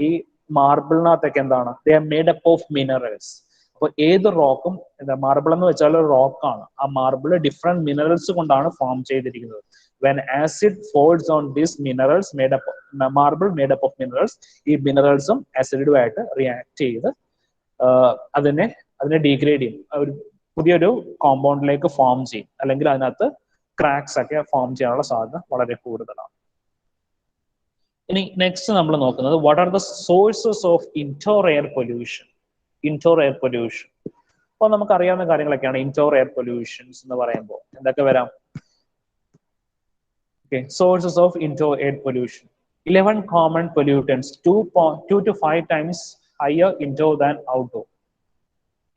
ഈ മാർബിളിനകത്തൊക്കെ എന്താണ്? They are made up of minerals. അപ്പോൾ ഏത് റോക്കും എന്താ മാർബിൾ എന്ന് വെച്ചാൽ റോക്കാണ്. ആ മാർബിൾ ഡിഫറെന്റ് മിനറൽസ് കൊണ്ടാണ് ഫോം ചെയ്തിരിക്കുന്നത്. when acid falls on these minerals made up marble made up of minerals, ഈ മിനറൽസും ആസിഡുമായിട്ട് റിയാക്ട് ചെയ്ത് അതിനെ ഡീഗ്രേഡ് ചെയ്യും, ഒരു പുതിയൊരു കോമ്പൗണ്ടിലേക്ക് ഫോം ചെയ്യും, അല്ലെങ്കിൽ അതിനകത്ത് ക്രാക്സ് ഒക്കെ ഫോം ചെയ്യാനുള്ള സാധ്യത വളരെ കൂടുതലാണ്. ഇനി നെക്സ്റ്റ് നമ്മൾ നോക്കുന്നത് what are the sources of indoor air pollution. അപ്പോൾ നമുക്ക് അറിയാവുന്ന കാര്യങ്ങളൊക്കെയാണ് ഇൻഡോർ എയർ പൊല്യൂഷൻസ് എന്ന് പറയുമ്പോൾ. എന്തൊക്കെ വരാം? Sources of indoor air pollution. 11 common pollutants, 2 to 5 times higher indoor than outdoor.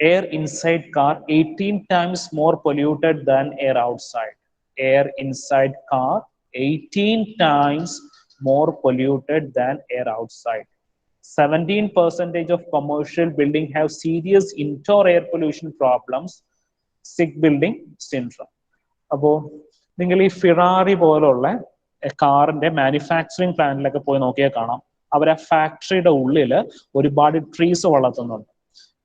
Air inside car 18 times more polluted than air outside. Air inside car 18 times more polluted than air outside. 17% of commercial buildings have serious indoor air pollution problems. Sick building syndrome. അപ്പോൾ നിങ്ങൾ ഈ ഫിറാറി പോലുള്ള കാറിന്റെ manufacturing പ്ലാന്റിലൊക്കെ പോയി നോക്കിയാൽ കാണാം, അവർ ആ ഫാക്ടറിയുടെ ഉള്ളിൽ ഒരുപാട് ട്രീസ് വളർത്തുന്നുണ്ട്.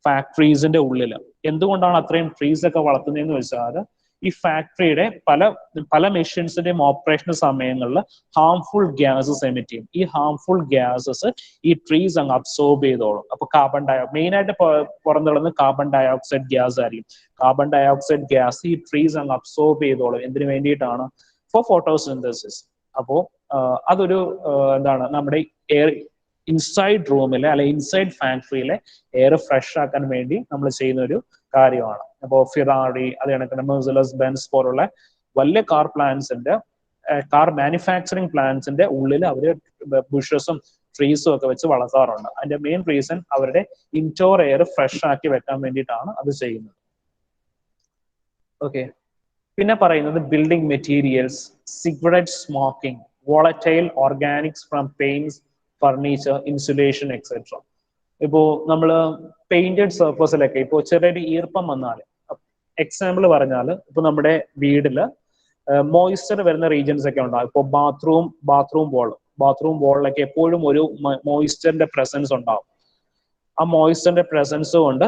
ഫാക്ടറീസിന്റെ ഉള്ളിൽ എന്തുകൊണ്ടാണ് അത്രയും ട്രീസ് ഒക്കെ വളർത്തുന്നതെന്ന് വെച്ചാൽ ഈ ഫാക്ടറിയുടെ പല മെഷീൻസിന്റെയും ഓപ്പറേഷൻ സമയങ്ങളിൽ ഹാംഫുൾ ഗ്യാസസ് എമിറ്റ് ചെയ്യും. ഈ ഹാംഫുൾ ഗ്യാസസ് ഈ ട്രീസ് അങ്ങ് അബ്സോർബ് ചെയ്തോളും. അപ്പൊ മെയിൻ ആയിട്ട് പുറന്തള്ളുന്നത് കാർബൺ ഡയോക്സൈഡ് ഗ്യാസ് ആയിരിക്കും. കാർബൺ ഡയോക്സൈഡ് ഗ്യാസ് ഈ ട്രീസ് അങ്ങ് അബ്സോർബ് ചെയ്തോളും. എന്തിനു വേണ്ടിയിട്ടാണ്? Four photosynthesis. അപ്പോ അതൊരു എന്താണ്, നമ്മുടെ എയർ ഇൻസൈഡ് റൂമിലെ അല്ലെ ഇൻസൈഡ് ഫാക്ടറിയിലെ എയർ ഫ്രഷ് ആക്കാൻ വേണ്ടി നമ്മൾ ചെയ്യുന്ന ഒരു കാര്യമാണ്. അപ്പോൾ ഫിറാറി, അത് കണക്കിന് മെഴ്സിഡസ് ബെൻസ് പോലുള്ള വലിയ കാർ പ്ലാന്റ്സിന്റെ കാർ മാനുഫാക്ചറിങ് പ്ലാന്റ്സിന്റെ ഉള്ളിൽ അവർ ബുഷസും ട്രീസും ഒക്കെ വെച്ച് വളർത്താറുണ്ട്. അതിന്റെ മെയിൻ റീസൺ അവരുടെ ഇൻഡോർ എയർ ഫ്രഷ് ആക്കി വെക്കാൻ വേണ്ടിയിട്ടാണ് അത് ചെയ്യുന്നത്. ഓക്കെ, പിന്നെ പറയുന്നത് building materials, cigarette smoking, volatile Organics from paints, furniture, insulation etcetera. ഇപ്പോ നമ്മള് പെയിന്റഡ് സർഫസിലൊക്കെ ഇപ്പോൾ ചെറിയൊരു ഈർപ്പം വന്നാൽ, എക്സാമ്പിൾ പറഞ്ഞാൽ ഇപ്പൊ നമ്മുടെ വീട്ടില് മോയ്സ്ചർ വരുന്ന റീജിയൻസ് ഒക്കെ ഉണ്ടാകും. ഇപ്പോൾ ബാത്റൂം വോളിലൊക്കെ എപ്പോഴും ഒരു മോയ്സ്ചറിന്റെ പ്രസൻസ് ഉണ്ടാവും. ആ മോയ്സ്ചറിന്റെ പ്രസൻസ് കൊണ്ട്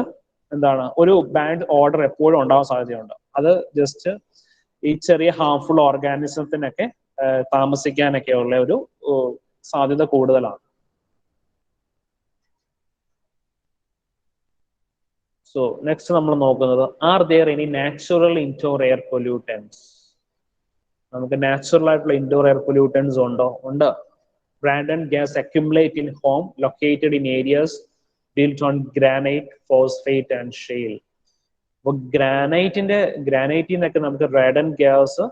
എന്താണ്, ഒരു ബാഡ് ഓർഡർ എപ്പോഴും ഉണ്ടാവാൻ സാധ്യതയുണ്ട്. അത് ജസ്റ്റ് ഈ ചെറിയ ഹാർംഫുൾ ഓർഗാനിസത്തിനൊക്കെ താമസിക്കാനൊക്കെ ഉള്ള ഒരു സാധ്യത കൂടുതലാണ്. സോ നെക്സ്റ്റ് നമ്മൾ നോക്കുന്നത്, are there any natural indoor air pollutants? നമുക്ക് നാച്ചുറൽ ആയിട്ടുള്ള ഇൻഡോർ എയർ പൊല്യൂട്ടൻസ് ഉണ്ടോ? ഉണ്ട്. Radon gas accumulate in home located in areas built on granite, phosphate and shale. അപ്പൊ ഗ്രാനൈറ്റിൽ നിന്നൊക്കെ നമുക്ക് റാഡൻ ഗ്യാസ്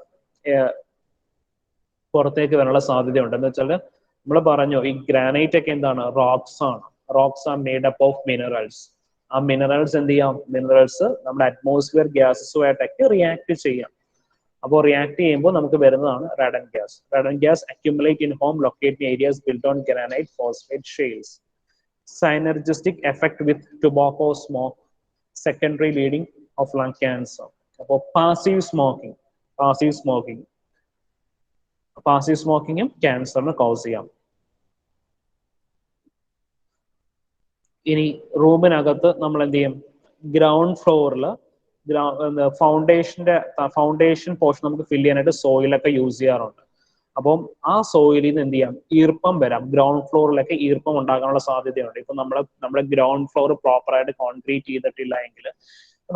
പുറത്തേക്ക് വരാനുള്ള സാധ്യതയുണ്ട്. എന്ന് വെച്ചാൽ നമ്മൾ പറഞ്ഞു, ഈ ഗ്രാനൈറ്റ് ഒക്കെ എന്താണ്, റോക്സ് ആണ്. Rocks are made up of minerals. ആ മിനറൽസ് എന്ത് ചെയ്യാം? മിനറൽസ് നമ്മുടെ അറ്റ്മോസ്ഫിയർ ഗ്യാസസുമായിട്ടൊക്കെ റിയാക്ട് ചെയ്യാം. അപ്പോൾ റിയാക്ട് ചെയ്യുമ്പോൾ നമുക്ക് വരുന്നതാണ് radon gas. Radon gas accumulate in home locate areas build on granite, phosphate, shales. Synergistic effect with tobacco smoke, secondary leading of lung cancer. അപ്പോൾ പാസീവ് സ്മോക്കിങ്ങും ക്യാൻസറിന് കോസ് ചെയ്യാം. ഇനി റൂമിനകത്ത് നമ്മൾ എന്ത് ചെയ്യും? ഗ്രൗണ്ട് ഫ്ലോറിൽ ഫൗണ്ടേഷൻ പോർഷൻ നമുക്ക് ഫില്ല് ചെയ്യാനായിട്ട് സോയിലൊക്കെ യൂസ് ചെയ്യാറുണ്ട്. അപ്പം ആ സോയിലിൽ നിന്ന് എന്ത് ചെയ്യാം? ഈർപ്പം വരാം. ഗ്രൗണ്ട് ഫ്ലോറിലൊക്കെ ഈർപ്പം ഉണ്ടാകാനുള്ള സാധ്യതയുണ്ട്. ഇപ്പൊ നമ്മുടെ ഗ്രൗണ്ട് ഫ്ലോർ പ്രോപ്പറായിട്ട് കോൺക്രീറ്റ് ചെയ്തിട്ടില്ല എങ്കിൽ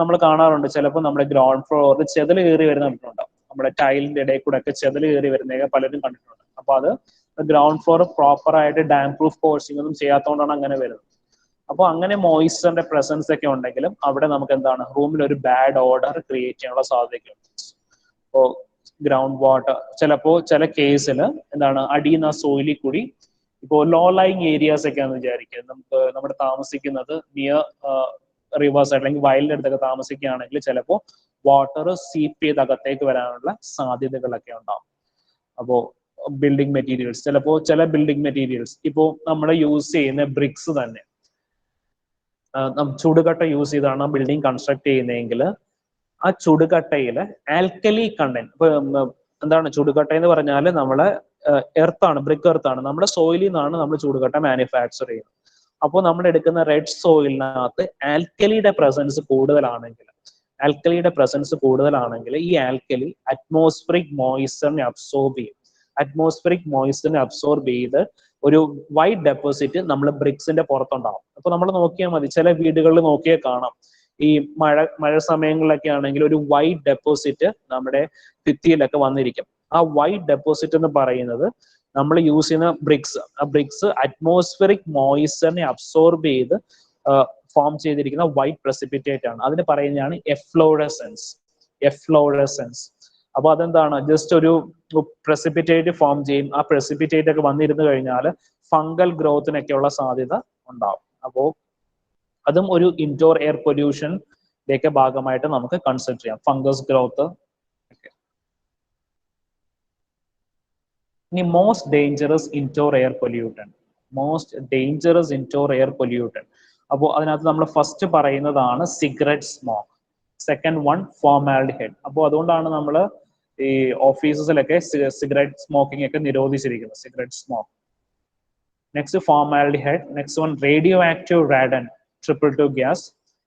നമ്മൾ കാണാറുണ്ട്, ചിലപ്പോൾ നമ്മുടെ ഗ്രൗണ്ട് ഫ്ലോറിൽ ചെതൽ കയറി വരുന്ന കണ്ടിട്ടുണ്ടാവും. നമ്മുടെ ടൈലിന്റെ ഇടയിൽ കൂടെ ഒക്കെ ചെതൽ കയറി വരുന്നതൊക്കെ പലരും കണ്ടിട്ടുണ്ട്. അപ്പൊ അത് ഗ്രൗണ്ട് ഫ്ലോർ പ്രോപ്പറായിട്ട് ഡാം പ്രൂഫ് കോഴ്സിംഗ് ഒന്നും ചെയ്യാത്തതുകൊണ്ടാണ് അങ്ങനെ വരുന്നത്. അപ്പോൾ അങ്ങനെ മോയ്സ്ചറിന്റെ പ്രസൻസ് ഒക്കെ ഉണ്ടെങ്കിലും അവിടെ നമുക്ക് എന്താണ്, റൂമിൽ ഒരു ബാഡ് ഓർഡർ ക്രിയേറ്റ് ചെയ്യാനുള്ള സാധ്യതയുണ്ട്. അപ്പോൾ ഗ്രൗണ്ട് വാട്ടർ ചില കേസിൽ എന്താണ്, അടിയിൽ നിന്ന് സോയിലിൽ കൂടി, ഇപ്പോൾ ലോ ലൈങ് ഏരിയാസ് ഒക്കെ ആണെന്ന് വിചാരിക്കുക, നമ്മുടെ താമസിക്കുന്നത് നിയർ റിവേഴ്സ് അല്ലെങ്കിൽ വയലിന്റെ അടുത്തൊക്കെ താമസിക്കുകയാണെങ്കിൽ ചിലപ്പോൾ വാട്ടർ സീപ്പ് ചെയ്ത് അകത്തേക്ക് വരാനുള്ള സാധ്യതകളൊക്കെ ഉണ്ടാവും. അപ്പോൾ ബിൽഡിംഗ് മെറ്റീരിയൽസ്, ചില ബിൽഡിംഗ് മെറ്റീരിയൽസ് ഇപ്പോൾ നമ്മൾ യൂസ് ചെയ്യുന്ന ബ്രിക്സ് തന്നെ ചുടുകട്ട യൂസ് ചെയ്താണ് ബിൽഡിംഗ് കൺസ്ട്രക്ട് ചെയ്യുന്നതെങ്കിൽ ആ ചുടുകട്ടയിൽ ആൽക്കലി കണ്ടന്റ്, ഇപ്പൊ എന്താണ് ചുടുകട്ട എന്ന് പറഞ്ഞാൽ നമ്മളെ എർത്താണ്, ബ്രിക്ക് എർത്താണ്, നമ്മുടെ സോയിലിൽ നിന്നാണ് നമ്മൾ ചുടുകട്ട മാനുഫാക്ചർ ചെയ്യുന്നത്. അപ്പോൾ നമ്മൾ എടുക്കുന്ന റെഡ് സോയിലിനകത്ത് ആൽക്കലിയുടെ പ്രസൻസ് കൂടുതലാണെങ്കിൽ ഈ ആൽക്കലി അറ്റ്മോസ്ഫിയറിക് മോയ്സ്ചറിനെ അബ്സോർബ് ചെയ്ത് ഒരു വൈറ്റ് ഡെപ്പോസിറ്റ് നമ്മൾ ബ്രിക്സിന്റെ പുറത്തുണ്ടാവും. അപ്പൊ നമ്മൾ നോക്കിയാൽ മതി, ചില വീടുകളിൽ നോക്കിയാൽ കാണാം, ഈ മഴ സമയങ്ങളിലൊക്കെ ആണെങ്കിൽ ഒരു വൈറ്റ് ഡെപ്പോസിറ്റ് നമ്മുടെ ഭിത്തിയിലൊക്കെ വന്നിരിക്കും. ആ വൈറ്റ് ഡെപ്പോസിറ്റ് എന്ന് പറയുന്നത് നമ്മൾ യൂസ് ചെയ്യുന്ന ബ്രിക്സ് അറ്റ്മോസ്ഫിയറിക് മോയ്സ്ചറിനെ അബ്സോർബ് ചെയ്ത് ഫോം ചെയ്തിരിക്കുന്ന വൈറ്റ് പ്രസിപ്പിറ്റേറ്റ് ആണ്. അതിന് പറയുന്നതാണ് എഫ്ലോറസെൻസ്. അപ്പൊ അതെന്താണ്, ജസ്റ്റ് ഒരു പ്രസിപ്പിറ്റേറ്റ് ഫോം ചെയ്യും. ആ പ്രസിപ്പിറ്റേറ്റ് ഒക്കെ വന്നിരുന്നു കഴിഞ്ഞാൽ ഫംഗൽ ഗ്രോത്തിനൊക്കെയുള്ള സാധ്യത ഉണ്ടാവും. അപ്പോൾ അതും ഒരു ഇൻഡോർ എയർ പൊല്യൂഷന്റെ ഭാഗമായിട്ട് നമുക്ക് കൺസിഡർ ചെയ്യാം, ഫംഗസ് ഗ്രോത്ത്. ഇനി most dangerous indoor air pollutant. അപ്പോൾ അതിനകത്ത് നമ്മൾ ഫസ്റ്റ് പറയുന്നതാണ് cigarette smoke. Second one formaldehyde. അപ്പോൾ അതുകൊണ്ടാണ് നമ്മൾ ഈ ഓഫീസസിലൊക്കെ സിഗരറ്റ് സ്മോക്കിംഗ് ഒക്കെ നിരോധിച്ചിരിക്കുന്നത്, cigarette smoke. Next formaldehyde. Next one radioactive radon, triple 2 gas.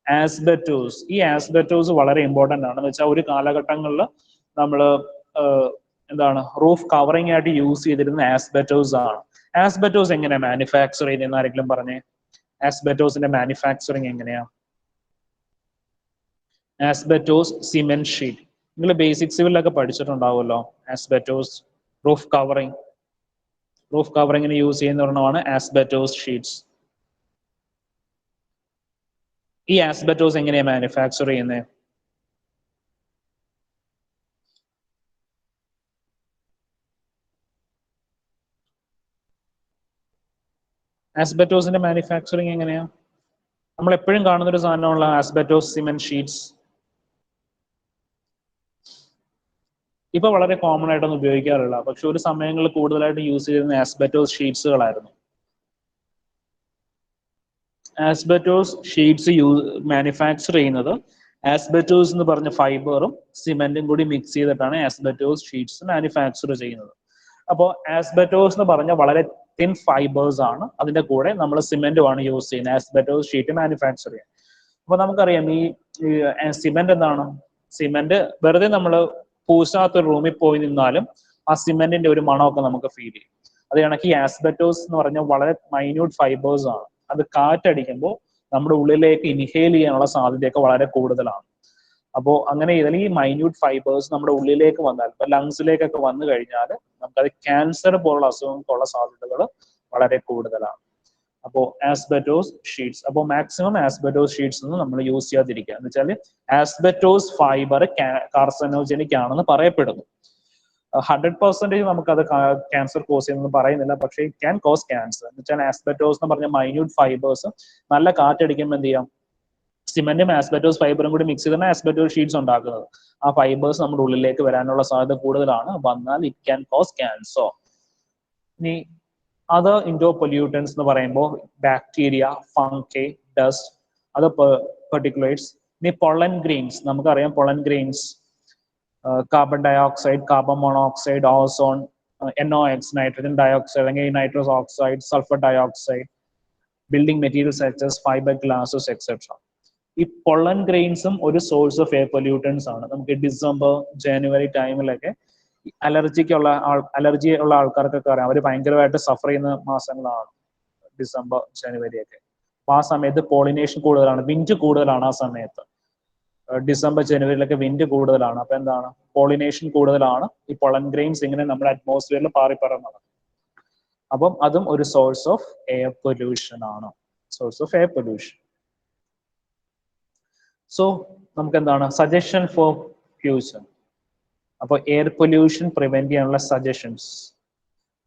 Asbestos. ഈ ആസ്ബറ്റോസ് വളരെ ഇമ്പോർട്ടന്റ് ആണ്. എന്ന് വെച്ചാൽ ഒരു കാലഘട്ടങ്ങളിൽ നമ്മൾ എന്താണ് റൂഫ് കവറിംഗ് ആയിട്ട് യൂസ് ചെയ്തിരുന്ന ആസ്ബറ്റോസ് ആണ്. ആസ്ബറ്റോസ് എങ്ങനെയാ മാനുഫാക്ചർ ചെയ്യുന്നതെന്ന് ആരെങ്കിലും പറഞ്ഞേ? ആസ്ബറ്റോസിന്റെ മാനുഫാക്ചറിങ് എങ്ങനെയാ? Asbestos cement sheet. നിങ്ങൾ ബേസിക് സിവിലൊക്കെ പഠിച്ചിട്ടുണ്ടാവുമല്ലോ. ആസ്ബറ്റോസ് റൂഫ് കവറിങ്ങിന് യൂസ് ചെയ്യുന്ന ഒരെണ്ണമാണ് ആസ്ബറ്റോസ് ഷീറ്റ്സ്. ഈ ആസ്ബറ്റോസ് എങ്ങനെയാ മാനുഫാക്ചർ ചെയ്യുന്നത്? ആസ്ബറ്റോസിന്റെ മാനുഫാക്ചറിങ് എങ്ങനെയാ? നമ്മൾ എപ്പോഴും കാണുന്ന ഒരു സാധനമുള്ള ആസ്ബറ്റോസ് സിമെന്റ് ഷീറ്റ്സ്. ഇപ്പൊ വളരെ കോമൺ ആയിട്ടൊന്നും ഉപയോഗിക്കാറില്ല, പക്ഷെ ഒരു സമയങ്ങളിൽ കൂടുതലായിട്ട് യൂസ് ചെയ്യുന്ന ആസ്ബറ്റോസ് ഷീറ്റ്സുകളായിരുന്നു. ആസ്ബറ്റോസ് ഷീറ്റ്സ് മാനുഫാക്ചർ ചെയ്യുന്നത് ആസ്ബറ്റോസ് എന്ന് പറഞ്ഞ ഫൈബറും സിമെന്റും കൂടി മിക്സ് ചെയ്തിട്ടാണ് ആസ്ബറ്റോസ് ഷീറ്റ്സ് മാനുഫാക്ചർ ചെയ്യുന്നത്. അപ്പോൾ ആസ്ബറ്റോസ് എന്ന് പറഞ്ഞ വളരെ തിൻ ഫൈബേഴ്സ് ആണ്. അതിന്റെ കൂടെ നമ്മൾ സിമെന്റുമാണ് യൂസ് ചെയ്യുന്നത് ആസ്ബറ്റോസ് ഷീറ്റ് മാനുഫാക്ചർ ചെയ്യാൻ. അപ്പൊ നമുക്കറിയാം ഈ സിമെന്റ് എന്താണ്? സിമെന്റ് വെറുതെ നമ്മൾ പൂശാത്തൊരു റൂമിൽ പോയി നിന്നാലും ആ സിമെന്റിന്റെ ഒരു മണമൊക്കെ നമുക്ക് ഫീൽ ചെയ്യും. അത് കണക്ക് ഈ ആസ്ബറ്റോസ് എന്ന് പറഞ്ഞാൽ വളരെ മൈന്യൂട്ട് ഫൈബേഴ്സ് ആണ്. അത് കാറ്റടിക്കുമ്പോൾ നമ്മുടെ ഉള്ളിലേക്ക് ഇൻഹേൽ ചെയ്യാനുള്ള സാധ്യതയൊക്കെ വളരെ കൂടുതലാണ്. അപ്പോൾ അങ്ങനെ ഇതിൽ ഈ മൈന്യൂട്ട് ഫൈബേഴ്സ് നമ്മുടെ ഉള്ളിലേക്ക് വന്നാൽ, ഇപ്പൊ ലങ്സിലേക്കൊക്കെ വന്നു കഴിഞ്ഞാൽ നമുക്കത് ക്യാൻസർ പോലുള്ള അസുഖങ്ങൾക്കുള്ള സാധ്യതകൾ വളരെ കൂടുതലാണ്. അപ്പോൾ ആസ്ബറ്റോസ് ഷീറ്റ്സ്, അപ്പോൾ മാക്സിമം ആസ്ബറ്റോസ് ഷീറ്റ്സ് ഒന്നും നമ്മൾ യൂസ് ചെയ്യാതിരിക്കുക. എന്ന് വെച്ചാൽ ആസ്ബറ്റോസ് ഫൈബർ കാർസനോജനിക് ആണെന്ന് പറയപ്പെടുന്നു. 100% നമുക്കത് ക്യാൻസർ കോസ് ചെയ്യുന്നതെന്ന് പറയുന്നില്ല, പക്ഷേ ഇറ്റ് ക്യാൻ കോസ് ക്യാൻസർ. എന്ന് വെച്ചാൽ ആസ്ബറ്റോസ് എന്ന് പറഞ്ഞ മൈന്യൂട്ട് ഫൈബേഴ്സ് നല്ല കാറ്റടിക്കുമ്പോൾ എന്ത് ചെയ്യാം? സിമെന്റും ആസ്ബറ്റോസ് ഫൈബറും കൂടി മിക്സ് ചെയ്താണ് ആസ്ബറ്റോസ് ഷീറ്റ്സ് ഉണ്ടാക്കുന്നത്. ആ ഫൈബേഴ്സ് നമ്മുടെ ഉള്ളിലേക്ക് വരാനുള്ള സാധ്യത കൂടുതലാണ്. വന്നാൽ ഇറ്റ് ക്യാൻ കോസ് ക്യാൻസർ. ഇനി അതർ ഇൻഡോർ പൊല്യൂട്ടൻസ് എന്ന് പറയുമ്പോൾ bacteria, fungi, dust, other particulates. ഇനി പൊളൻ ഗ്രെയിൻസ്. നമുക്കറിയാം pollen grains carbon dioxide, carbon monoxide, ozone, NOx nitrogen dioxide അല്ലെങ്കിൽ nitrous oxide, sulphur dioxide, building materials such as fibre glasses etcetera. ഈ pollen ഗ്രെയിൻസും ഒരു source of air pollutants ആണ്. നമുക്ക് December, ജനുവരി ടൈമിലൊക്കെ allergy ഉള്ള ആൾക്കാർക്കൊക്കെ അറിയാം, അവർ ഭയങ്കരമായിട്ട് സഫർ ചെയ്യുന്ന മാസങ്ങളാണ് ഡിസംബർ, ജനുവരി ഒക്കെ. അപ്പൊ ആ സമയത്ത് പോളിനേഷൻ കൂടുതലാണ്, വിൻഡ് കൂടുതലാണ് ആ സമയത്ത്. ഡിസംബർ, ജനുവരിയിലൊക്കെ വിൻഡ് കൂടുതലാണ്. അപ്പൊ എന്താണ്? പോളിനേഷൻ കൂടുതലാണ്. ഈ പൊളൻ ഗ്രെയിൻസ് ഇങ്ങനെ നമ്മുടെ അറ്റ്മോസ്ഫിയറിൽ പാറിപ്പറന്നത്. അപ്പം അതും ഒരു സോഴ്സ് ഓഫ് എയർ പൊല്യൂഷൻ ആണ്. Source of air pollution. So നമുക്ക് എന്താണ് സജഷൻ ഫോർ ഫ്യൂച്ചർ? അപ്പോൾ എയർ പൊല്യൂഷൻ പ്രിവെന്റ് ചെയ്യാനുള്ള suggestions.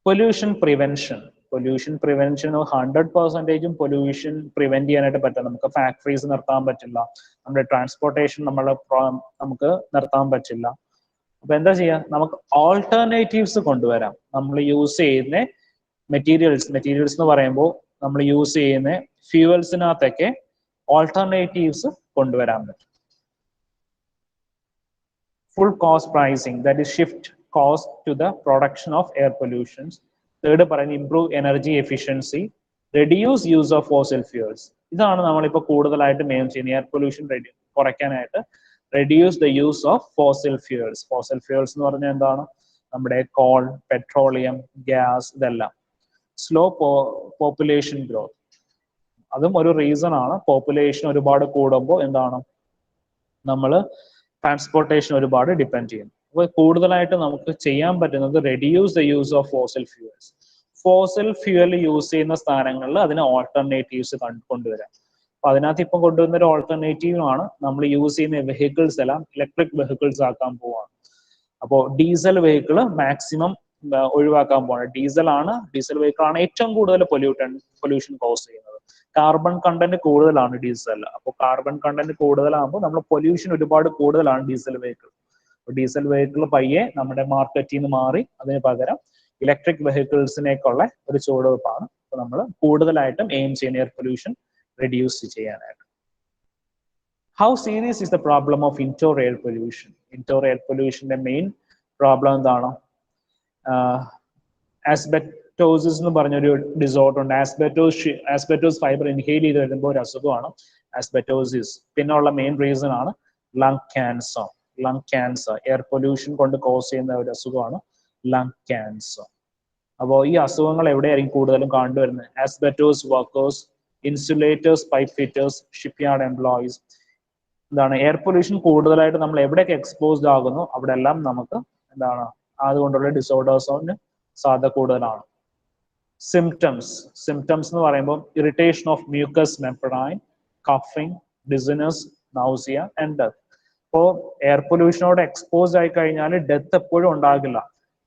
Pollution prevention 100% pollution prevent ചെയ്യാനായിട്ട് പറ്റില്ല. നമുക്ക് ഫാക്ടറീസ് നിർത്താൻ പറ്റില്ല, നമ്മുടെ ട്രാൻസ്പോർട്ടേഷൻ നമുക്ക് നിർത്താൻ പറ്റില്ല. അപ്പൊ എന്താ ചെയ്യാ? നമുക്ക് ഓൾട്ടർനേറ്റീവ്സ് കൊണ്ടുവരാം. നമ്മൾ യൂസ് ചെയ്യുന്ന മെറ്റീരിയൽസ് എന്ന് പറയുമ്പോൾ നമ്മൾ യൂസ് ചെയ്യുന്ന ഫ്യൂവൽസിനകത്തൊക്കെ ഓൾട്ടർനേറ്റീവ്സ് കൊണ്ടുവരാൻ പറ്റും. Full cost pricing, that is shift cost to the production of air pollutions. Third പറയുന്നത് improve energy efficiency, reduce use of fossil fuels. ഇതാണ് നമ്മളിപ്പോൾ കൂടുതലായിട്ട് മെയിൻ ചെയ്യുന്നത് എയർ പൊല്യൂഷൻ കുറയ്ക്കാനായിട്ട്. reduce the use of fossil fuels. fossil fuels എന്ന് പറഞ്ഞാൽ എന്താണ്? നമ്മുടെ കോൾ, പെട്രോളിയം, ഗ്യാസ്, ഇതെല്ലാം. സ്ലോ പോപ്പുലേഷൻ ഗ്രോത്ത്, അതും ഒരു റീസൺ ആണ്. പോപ്പുലേഷൻ ഒരുപാട് കൂടുമ്പോൾ എന്താണ്? നമ്മൾ ട്രാൻസ്പോർട്ടേഷൻ ഒരുപാട് ഡിപ്പെൻഡ് ചെയ്യുന്നു. അപ്പോൾ കൂടുതലായിട്ട് നമുക്ക് ചെയ്യാൻ പറ്റുന്നത് reduce the use of fossil fuels. Fossil fuel use ചെയ്യുന്ന സ്ഥാനങ്ങളിൽ അതിന് ഓൾട്ടർനേറ്റീവ്സ് കൊണ്ടുവരാം. അപ്പൊ അതിനകത്ത് ഇപ്പം കൊണ്ടുവരുന്ന ഒരു ഓൾട്ടർനേറ്റീവ് ആണ് നമ്മൾ യൂസ് ചെയ്യുന്ന വെഹിക്കിൾസ് എല്ലാം ഇലക്ട്രിക് വെഹിക്കിൾസ് ആക്കാൻ പോവാണ്. അപ്പോൾ ഡീസൽ വെഹിക്കിൾ മാക്സിമം ഒഴിവാക്കാൻ പോവാണ്. ഡീസൽ വെഹിക്കിൾ ആണ് ഏറ്റവും കൂടുതൽ പൊല്യൂഷൻ കോസ് ചെയ്യുന്നത്. കാർബൺ കണ്ടന്റ് കൂടുതലാണ് ഡീസൽ. അപ്പോൾ കാർബൺ കണ്ടന്റ് കൂടുതലാകുമ്പോൾ നമ്മൾ പൊല്യൂഷൻ ഒരുപാട് കൂടുതലാണ് ഡീസൽ വെഹിക്കിൾ. ഡീസൽ വെഹിക്കിൾ പയ്യെ നമ്മുടെ മാർക്കറ്റിൽ നിന്ന് മാറി അതിന് പകരം ഇലക്ട്രിക് വെഹിക്കിൾസിനേക്കുള്ള ഒരു ചുവടുവെപ്പാണ് അപ്പോൾ നമ്മൾ കൂടുതലായിട്ടും എയിം ചെയ്യുന്ന എയർ പൊല്യൂഷൻ റെഡ്യൂസ് ചെയ്യാനായിട്ട്. How serious is the problem of indoor air pollution? Indoor air പൊല്യൂഷന്റെ മെയിൻ പ്രോബ്ലം എന്താണ്? ആസ്ബെറ്റോസിസ് എന്ന് പറഞ്ഞൊരു ഡിസോർഡർ ഉണ്ട്. ആസ്ബെറ്റോസ് ഫൈബർ ഇൻഹെയിൽ ചെയ്ത് വരുമ്പോൾ ഒരു അസുഖമാണ് ആസ്ബെറ്റോസിസ്. പിന്നെ ഉള്ള മെയിൻ റീസൺ ആണ് lung cancer. Lung cancer air pollution കൊണ്ട് കോസ് ചെയ്യുന്ന ഒരു അസുഖമാണ് ലങ് ക്യാൻസർ. അപ്പോൾ ഈ അസുഖങ്ങൾ എവിടെയായിരിക്കും കൂടുതലും കണ്ടുവരുന്നത്? Asbestos workers, insulators, pipe fitters, shipyard employees. എന്താണ് എയർ പൊല്യൂഷൻ കൂടുതലായിട്ട് നമ്മൾ എവിടെയൊക്കെ എക്സ്പോസ്ഡ് ആകുന്നു അവിടെ എല്ലാം നമുക്ക് എന്താണ് അതുകൊണ്ടുള്ള ഡിസോർഡേഴ്സിന് സാധ്യത കൂടുതലാണ്. സിംറ്റംസ് എന്ന് പറയുമ്പോൾ irritation of mucus membrane, coughing, dizziness, nausea and death. ഇപ്പോൾ എയർ പൊല്യൂഷനോട് എക്സ്പോസ്ഡ് ആയി കഴിഞ്ഞാൽ ഡെത്ത് എപ്പോഴും ഉണ്ടാകില്ല.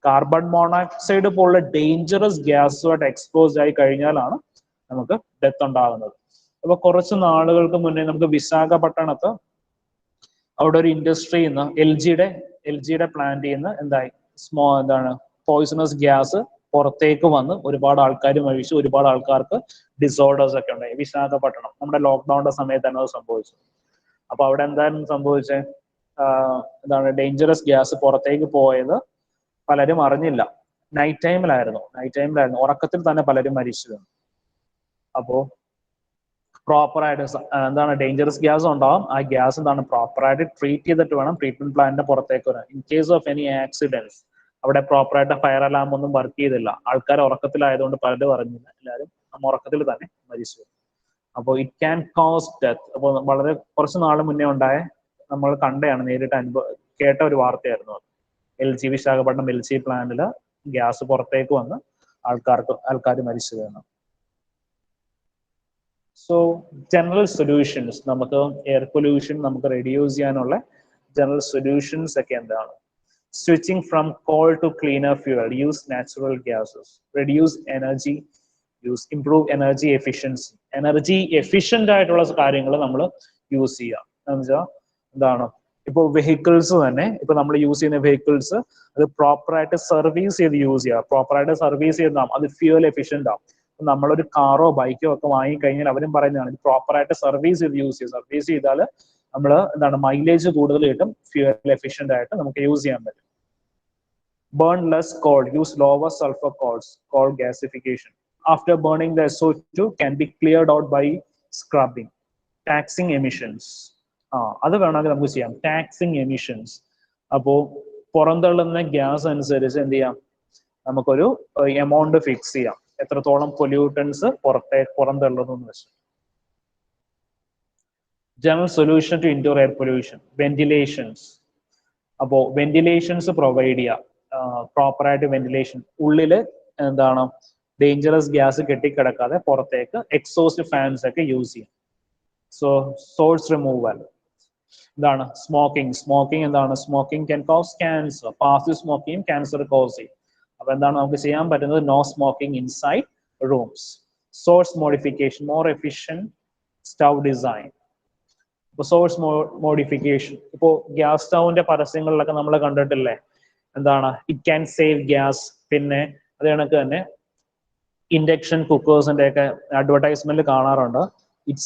കാർബൺ മോണോക്സൈഡ് പോലുള്ള ഡേഞ്ചറസ് ഗ്യാസുമായിട്ട് എക്സ്പോസ്ഡ് ആയി കഴിഞ്ഞാലാണ് നമുക്ക് ഡെത്ത് ഉണ്ടാകുന്നത്. അപ്പൊ കുറച്ച് നാളുകൾക്ക് മുന്നേ നമുക്ക് വിശാഖപട്ടണത്ത് അവിടെ ഒരു ഇൻഡസ്ട്രിയിൽ നിന്ന് എൽ ജിയുടെ പ്ലാന്റിൽ നിന്ന് എന്തായി എന്താണ് പോയിസണസ് ഗ്യാസ് പുറത്തേക്ക് വന്ന് ഒരുപാട് ആൾക്കാർ മരിച്ചു, ഒരുപാട് ആൾക്കാർക്ക് ഡിസോർഡേഴ്സ് ഒക്കെ ഉണ്ടായി. വിശാഖപട്ടണം നമ്മുടെ ലോക്ക്ഡൌണിന്റെ സമയത്താണ് അത് സംഭവിച്ചത്. അപ്പൊ അവിടെ എന്തായിരുന്നു സംഭവിച്ചത്? എന്താണ് ഡേഞ്ചറസ് ഗ്യാസ് പുറത്തേക്ക് പോയത് പലരും അറിഞ്ഞില്ല. നൈറ്റ് ടൈമിലായിരുന്നു ഉറക്കത്തിൽ തന്നെ പലരും മരിച്ചു. അപ്പോ പ്രോപ്പറായിട്ട് എന്താണ് ഡേഞ്ചറസ് ഗ്യാസ് ഉണ്ടാവും. ആ ഗ്യാസ് എന്താണ് പ്രോപ്പറായിട്ട് ട്രീറ്റ് ചെയ്തിട്ട് വേണം ട്രീറ്റ്മെന്റ് പ്ലാന്റിന്റെ പുറത്തേക്ക് വരാൻ. In case of any accidents അവിടെ പ്രോപ്പറായിട്ട് ഫയർ അലാം ഒന്നും വർക്ക് ചെയ്തില്ല, ആൾക്കാർ ഉറക്കത്തിലായതുകൊണ്ട് പലരും അറിഞ്ഞില്ല, എല്ലാവരും ഉറക്കത്തിൽ തന്നെ മരിച്ചു. അപ്പോൾ ഇറ്റ് ക്യാൻ കോസ് ഡെത്ത്. അപ്പോൾ വളരെ കുറച്ച് നാൾ മുന്നേ ഉണ്ടായ നമ്മൾ കണ്ടയാണ്, നേരിട്ട് കേട്ട ഒരു വാർത്തയായിരുന്നു അത്. വിശാഖപട്ടണം എൽ ജി പ്ലാന്റില് ഗ്യാസ് പുറത്തേക്ക് വന്ന് ആൾക്കാർ മരിച്ചു വീണു. സോ ജനറൽ സൊല്യൂഷൻസ്, നമുക്ക് എയർ പൊല്യൂഷൻ നമുക്ക് റെഡ്യൂസ് ചെയ്യാനുള്ള ജനറൽ സൊല്യൂഷൻസ് ഒക്കെ എന്താണ്? Switching from coal to cleaner fuel, use natural gases, reduce energy use, improve energy efficiency. Energy efficient ആയിട്ടുള്ള കാര്യങ്ങൾ നമ്മൾ യൂസ് ചെയ്യുക. എന്ന് വെച്ചാൽ എന്താണ്, ഇപ്പോൾ വെഹിക്കിൾസ് തന്നെ, ഇപ്പൊ നമ്മൾ യൂസ് ചെയ്യുന്ന വെഹിക്കിൾസ് അത് പ്രോപ്പറായിട്ട് സർവീസ് ചെയ്ത് യൂസ് ചെയ്യുക. പ്രോപ്പറായിട്ട് സർവീസ് ചെയ്താൽ അത് ഫ്യൂവൽ എഫിഷ്യന്റ് ആവും. നമ്മളൊരു കാറോ ബൈക്കോ ഒക്കെ വാങ്ങിക്കഴിഞ്ഞാൽ അവരും പറയുന്നതാണ് പ്രോപ്പറായിട്ട് സർവീസ് ചെയ്ത് യൂസ് ചെയ്യുക. സർവീസ് ചെയ്താൽ നമ്മൾ എന്താണ് മൈലേജ് കൂടുതൽ കിട്ടും, ഫ്യൂവൽ എഫിഷ്യന്റ് ആയിട്ട് നമുക്ക് യൂസ് ചെയ്യാൻ പറ്റും. Burn less coal, use lower sulphur coal gasification. After burning, the SO2 can be cleared out by scrubbing. Taxing emissions. അത് വേണമെങ്കിൽ നമുക്ക് ചെയ്യാം. Taxing emissions. അപ്പോൾ പുറന്തള്ളുന്ന ഗ്യാസ് അനുസരിച്ച് എന്ത് ചെയ്യാം, നമുക്കൊരു എമൗണ്ട് ഫിക്സ് ചെയ്യാം, എത്രത്തോളം പൊല്യൂട്ടൻസ് പുറന്തള്ളുന്നു എന്ന് വെച്ച്. General solution to indoor air pollution, ventilations. അപ്പോൾ വെന്റിലേഷൻസ് പ്രൊവൈഡ് ചെയ്യുക, പ്രോപ്പറായിട്ട് വെന്റിലേഷൻ. ഉള്ളില് എന്താണ് ഡേഞ്ചറസ് ഗ്യാസ് കെട്ടിക്കിടക്കാതെ പുറത്തേക്ക് എക്സോസ്റ്റ് ഫാൻസ് ഒക്കെ യൂസ് ചെയ്യും. So source removal. എന്താണ് സ്മോക്കിംഗ് എന്താണ്? Smoking can cause cancer. Passive smoking cancer cause ചെയ്യും. അപ്പൊ എന്താണ് നമുക്ക് ചെയ്യാൻ പറ്റുന്നത്? No smoking inside rooms. Source modification, more efficient stove design. ഇപ്പൊ സോഴ്സ് മോഡിഫിക്കേഷൻ, ഇപ്പോ ഗ്യാസ് സ്റ്റൗവിന്റെ പരസ്യങ്ങളിലൊക്കെ നമ്മൾ കണ്ടിട്ടില്ലേ, എന്താണ് ഇറ്റ് ക്യാൻ സേവ് ഗ്യാസ്. പിന്നെ അത് കണക്ക് തന്നെ ഇൻഡക്ഷൻ കുക്കേഴ്സിന്റെ ഒക്കെ അഡ്വർടൈസ്മെന്റ് കാണാറുണ്ട്, ഇറ്റ്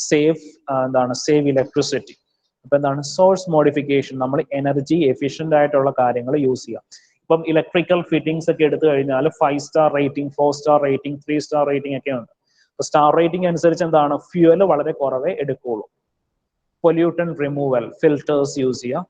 സേവ് ഇലക്ട്രിസിറ്റി. അപ്പൊ എന്താണ് സോഴ്സ് മോഡിഫിക്കേഷൻ, നമ്മൾ എനർജി എഫിഷ്യന്റ് ആയിട്ടുള്ള കാര്യങ്ങൾ യൂസ് ചെയ്യാം. ഇപ്പം ഇലക്ട്രിക്കൽ ഫിറ്റിംഗ്സ് ഒക്കെ എടുത്തു കഴിഞ്ഞാൽ 5 star rating, 4 star rating, 3 star rating ഒക്കെ ഉണ്ട്. അപ്പൊ സ്റ്റാർ റേറ്റിംഗ് അനുസരിച്ച് എന്താണ് ഫ്യൂവൽ വളരെ കുറവേ എടുക്കുള്ളൂ. പൊല്യൂട്ടൻ റിമൂവൽ, ഫിൽറ്റേഴ്സ് യൂസ് ചെയ്യുക.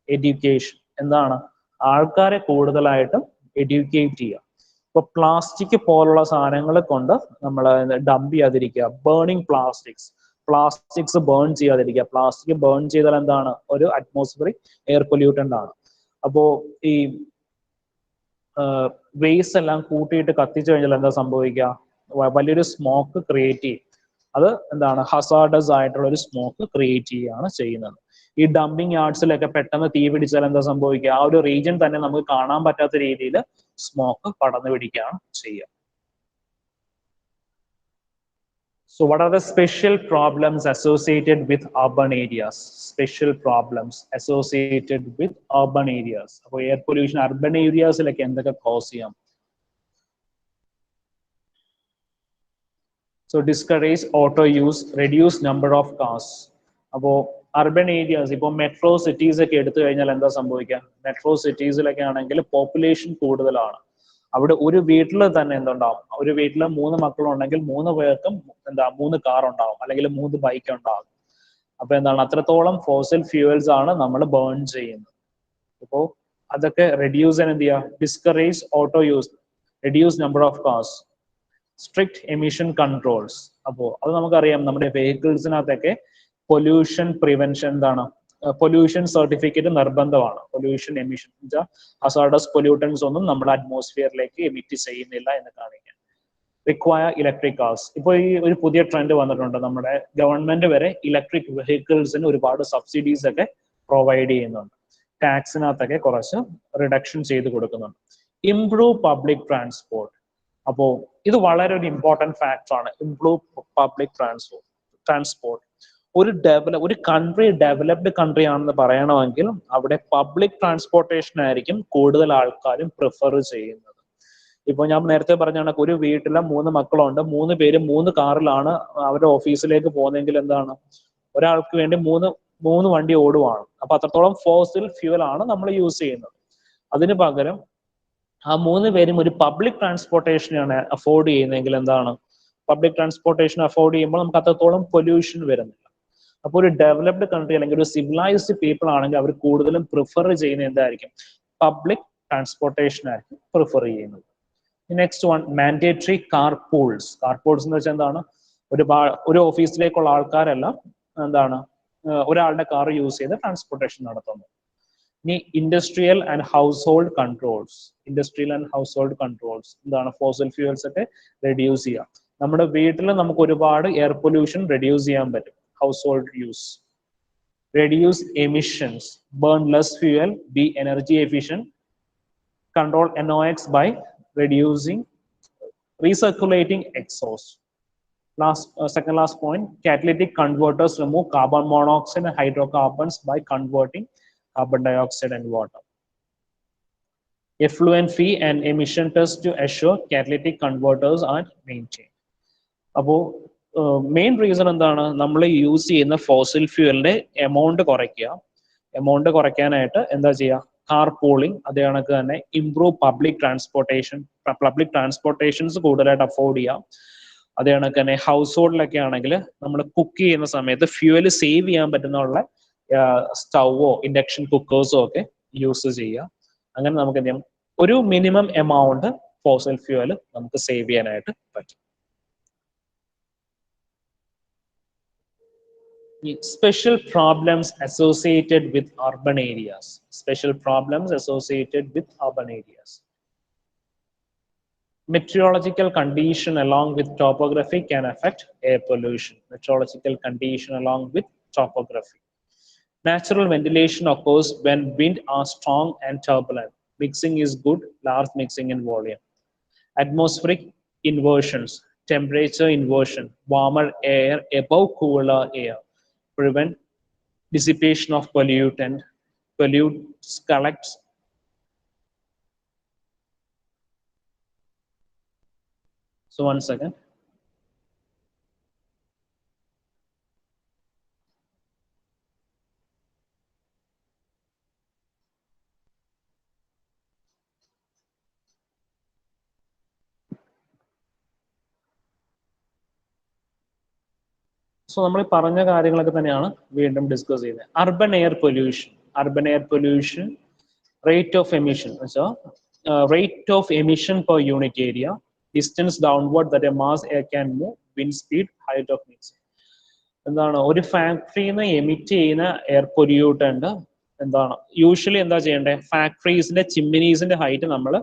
എഡ്യൂക്കേഷൻ, എന്താണ് ആൾക്കാരെ കൂടുതലായിട്ടും എഡ്യൂക്കേറ്റ് ചെയ്യുക. ഇപ്പൊ പ്ലാസ്റ്റിക് പോലുള്ള സാധനങ്ങൾ കൊണ്ട് നമ്മൾ ഡംപ് ചെയ്യാതിരിക്കുക. ബേണിംഗ് പ്ലാസ്റ്റിക്സ് ബേൺ ചെയ്യാതിരിക്കുക. പ്ലാസ്റ്റിക് ബേൺ ചെയ്താൽ എന്താണ് ഒരു അറ്റ്മോസ്ഫിയറിക് എയർ പൊല്യൂട്ടന്റ് ആണ്. അപ്പോ ഈ വേസ്റ്റ് എല്ലാം കൂട്ടിയിട്ട് കത്തിച്ചു കഴിഞ്ഞാൽ എന്താ സംഭവിക്കുക? വലിയൊരു സ്മോക്ക് ക്രിയേറ്റ് ചെയ്യും. അത് എന്താണ് ഹസാർഡസ് ആയിട്ടുള്ള ഒരു സ്മോക്ക് ക്രിയേറ്റ് ചെയ്യുകയാണ് ചെയ്യുന്നത്. ഈ ഡംപിങ് യാർഡ്സിലൊക്കെ പെട്ടെന്ന് തീ പിടിച്ചാൽ എന്താ സംഭവിക്കുക? ആ ഒരു റീജിയൻ തന്നെ നമുക്ക് കാണാൻ പറ്റാത്ത രീതിയിൽ സ്മോക്ക് പടർന്നു പിടിക്കുകയാണ് ചെയ്യുക. So what are the special problems associated with urban areas? Special problems associated with urban areas. അപ്പോൾ എയർ പൊല്യൂഷൻ അർബൻ ഏരിയാസിലൊക്കെ എന്തൊക്കെ കോസ് ചെയ്യാം? So discourage auto use, reduce number of cars. അപ്പോൾ അർബൻ ഏരിയാസ്, ഇപ്പോൾ metro cities ഒക്കെ എടുത്തു കഴിഞ്ഞാൽ എന്താ സംഭവിക്കുക? മെട്രോ സിറ്റീസിലൊക്കെ ആണെങ്കിൽ പോപ്പുലേഷൻ കൂടുതലാണ്. അവിടെ ഒരു വീട്ടിൽ തന്നെ എന്തുണ്ടാവും? ഒരു വീട്ടിൽ 3 മക്കളുണ്ടെങ്കിൽ 3 പേർക്കും 3 കാർ ഉണ്ടാവും, അല്ലെങ്കിൽ 3 ബൈക്ക് ഉണ്ടാവും. അപ്പൊ എന്താണ്, അത്രത്തോളം ഫോസിൽ ഫ്യൂവൽസ് ആണ് നമ്മൾ ബേൺ ചെയ്യുന്നത്. അപ്പോൾ അതൊക്കെ റെഡ്യൂസ് ചെയ്യാൻ എന്ത് ചെയ്യുക? Discourage auto use, reduce number of cars, strict emission controls. അപ്പോൾ അത് നമുക്കറിയാം, നമ്മുടെ വെഹിക്കിൾസിനകത്തൊക്കെ പൊല്യൂഷൻ പ്രിവെൻഷൻ എന്താണ്, പൊല്യൂഷൻ സർട്ടിഫിക്കറ്റ് നിർബന്ധമാണ്. പൊല്യൂഷൻ എമിഷൻ വെച്ചാൽ ഹസാർഡസ് പൊല്യൂട്ടൻസ് ഒന്നും നമ്മുടെ അറ്റ്മോസ്ഫിയറിലേക്ക് എമിറ്റ് ചെയ്യുന്നില്ല എന്ന് കാണിക്കാൻ. Require electric cars. ഇപ്പോൾ ഈ ഒരു പുതിയ ട്രെൻഡ് വന്നിട്ടുണ്ട്, നമ്മുടെ ഗവൺമെന്റ് വരെ ഇലക്ട്രിക് വെഹിക്കിൾസിന് ഒരുപാട് സബ്സിഡീസ് ഒക്കെ പ്രൊവൈഡ് ചെയ്യുന്നുണ്ട്. ടാക്സിനകത്തൊക്കെ കുറച്ച് റിഡക്ഷൻ ചെയ്ത് കൊടുക്കുന്നുണ്ട്. Improve public transport. അപ്പോൾ ഇത് വളരെ ഒരു ഇമ്പോർട്ടൻറ്റ് ഫാക്ടർ ആണ്, ഇംപ്രൂവ് പബ്ലിക് ട്രാൻസ്പോർട്ട്. ഒരു കൺട്രി ഡെവലപ്ഡ് കൺട്രി ആണെന്ന് പറയണമെങ്കിൽ അവിടെ പബ്ലിക് ട്രാൻസ്പോർട്ടേഷൻ ആയിരിക്കും കൂടുതൽ ആൾക്കാരും പ്രിഫർ ചെയ്യുന്നത്. ഇപ്പോൾ ഞാൻ നേരത്തെ പറഞ്ഞ കണക്ക് ഒരു വീട്ടിലെ 3 മക്കളുണ്ട്, 3 പേരും 3 കാറിലാണ് അവരുടെ ഓഫീസിലേക്ക് പോകുന്നതെങ്കിൽ എന്താണ്, ഒരാൾക്ക് വേണ്ടി 3 വണ്ടി ഓടുവാണ്. അപ്പൊ അത്രത്തോളം ഫോസിൽ ഫ്യൂവൽ ആണ് നമ്മൾ യൂസ് ചെയ്യുന്നത്. അതിന് പകരം ആ 3 പേരും ഒരു പബ്ലിക് ട്രാൻസ്പോർട്ടേഷനാണ് അഫോർഡ് ചെയ്യുന്നതെങ്കിൽ എന്താണ്, പബ്ലിക് ട്രാൻസ്പോർട്ടേഷൻ അഫോർഡ് ചെയ്യുമ്പോൾ നമുക്ക് അത്രത്തോളം പൊല്യൂഷൻ വരുന്നില്ല. അപ്പോൾ ഒരു ഡെവലപ്ഡ് കൺട്രി അല്ലെങ്കിൽ ഒരു സിവിലൈസ്ഡ് പീപ്പിൾ ആണെങ്കിൽ അവർ കൂടുതലും പ്രിഫർ ചെയ്യുന്നത് എന്തായിരിക്കും? പബ്ലിക് ട്രാൻസ്പോർട്ടേഷൻ ആയിരിക്കും പ്രിഫർ ചെയ്യുന്നത്. Next one, mandatory car pools. Car pools എന്ന് വെച്ചാൽ എന്താണ്, ഒരു ഓഫീസിലേക്കുള്ള ആൾക്കാരെല്ലാം എന്താണ് ഒരാളുടെ കാർ യൂസ് ചെയ്ത് ട്രാൻസ്പോർട്ടേഷൻ നടത്തുന്നു. ഇനി industrial and house hold controls. Industrial and house hold controls എന്താണ്? ഫോസിൽ ഫ്യൂവൽസ് ഒക്കെ റെഡ്യൂസ് ചെയ്യാം. നമ്മുടെ വീട്ടിൽ നമുക്ക് ഒരുപാട് എയർ പൊല്യൂഷൻ റെഡ്യൂസ് ചെയ്യാൻ പറ്റും. Household use. Reduce emissions, burn less fuel, be energy efficient, control NOx by reducing recirculating exhaust. Second last point, catalytic converters remove carbon monoxide and hydrocarbons by converting carbon dioxide and water. Effluent fee and emission tests to assure catalytic converters are maintained. അപ്പോൾ main reason എന്താണ്, നമ്മൾ use ചെയ്യുന്ന fossil ഫ്യൂവലിന്റെ amount കുറയ്ക്കുക. Amount കുറയ്ക്കാനായിട്ട് എന്താ ചെയ്യുക? Car pooling, അതേ കണക്ക് തന്നെ ഇംപ്രൂവ് പബ്ലിക് ട്രാൻസ്പോർട്ടേഷൻസ് കൂടുതലായിട്ട് അഫോർഡ് ചെയ്യാം. അതേ കണക്ക് തന്നെ ഹൗസ് ഹോൾഡിലൊക്കെ ആണെങ്കിൽ നമ്മൾ കുക്ക് ചെയ്യുന്ന സമയത്ത് ഫ്യൂവൽ സേവ് ചെയ്യാൻ പറ്റുന്നുള്ള സ്റ്റൗവോ ഇൻഡക്ഷൻ കുക്കേഴ്സോ ഒക്കെ യൂസ് ചെയ്യുക. അങ്ങനെ നമുക്ക് എന്ത് ചെയ്യാം, ഒരു മിനിമം എമൗണ്ട് ഫോസിൽ ഫ്യൂവൽ നമുക്ക് സേവ് ചെയ്യാനായിട്ട് പറ്റും. Special problems associated with urban areas. Special problems associated with urban areas. Meteorological condition along with topography can affect air pollution. Meteorological condition along with topography. Natural ventilation occurs when wind are strong and turbulent. Mixing is good, large mixing in volume. Atmospheric inversions, temperature inversion, warmer air above cooler air prevent dissipation of pollutants collects. So one second. So നമ്മൾ പറഞ്ഞ കാര്യങ്ങളൊക്കെ തന്നെയാണ് വീണ്ടും discuss ചെയ്യുന്നത്. Urban air pollution. Urban air pollution, rate of emission വെച്ചാൽ rate of emission per unit area, distance downward that a mass air can move, wind speed, height of mixing. എന്താണ്, ഒരു ഫാക്ടറിയിൽ നിന്ന് എമിറ്റ് ചെയ്യുന്ന എയർ പൊല്യൂട്ടന്റ് എന്താണ് usually എന്താ ചെയ്യേണ്ടത്? ഫാക്ടറീസിന്റെ ചിമ്മിനീസിന്റെ height നമ്മൾ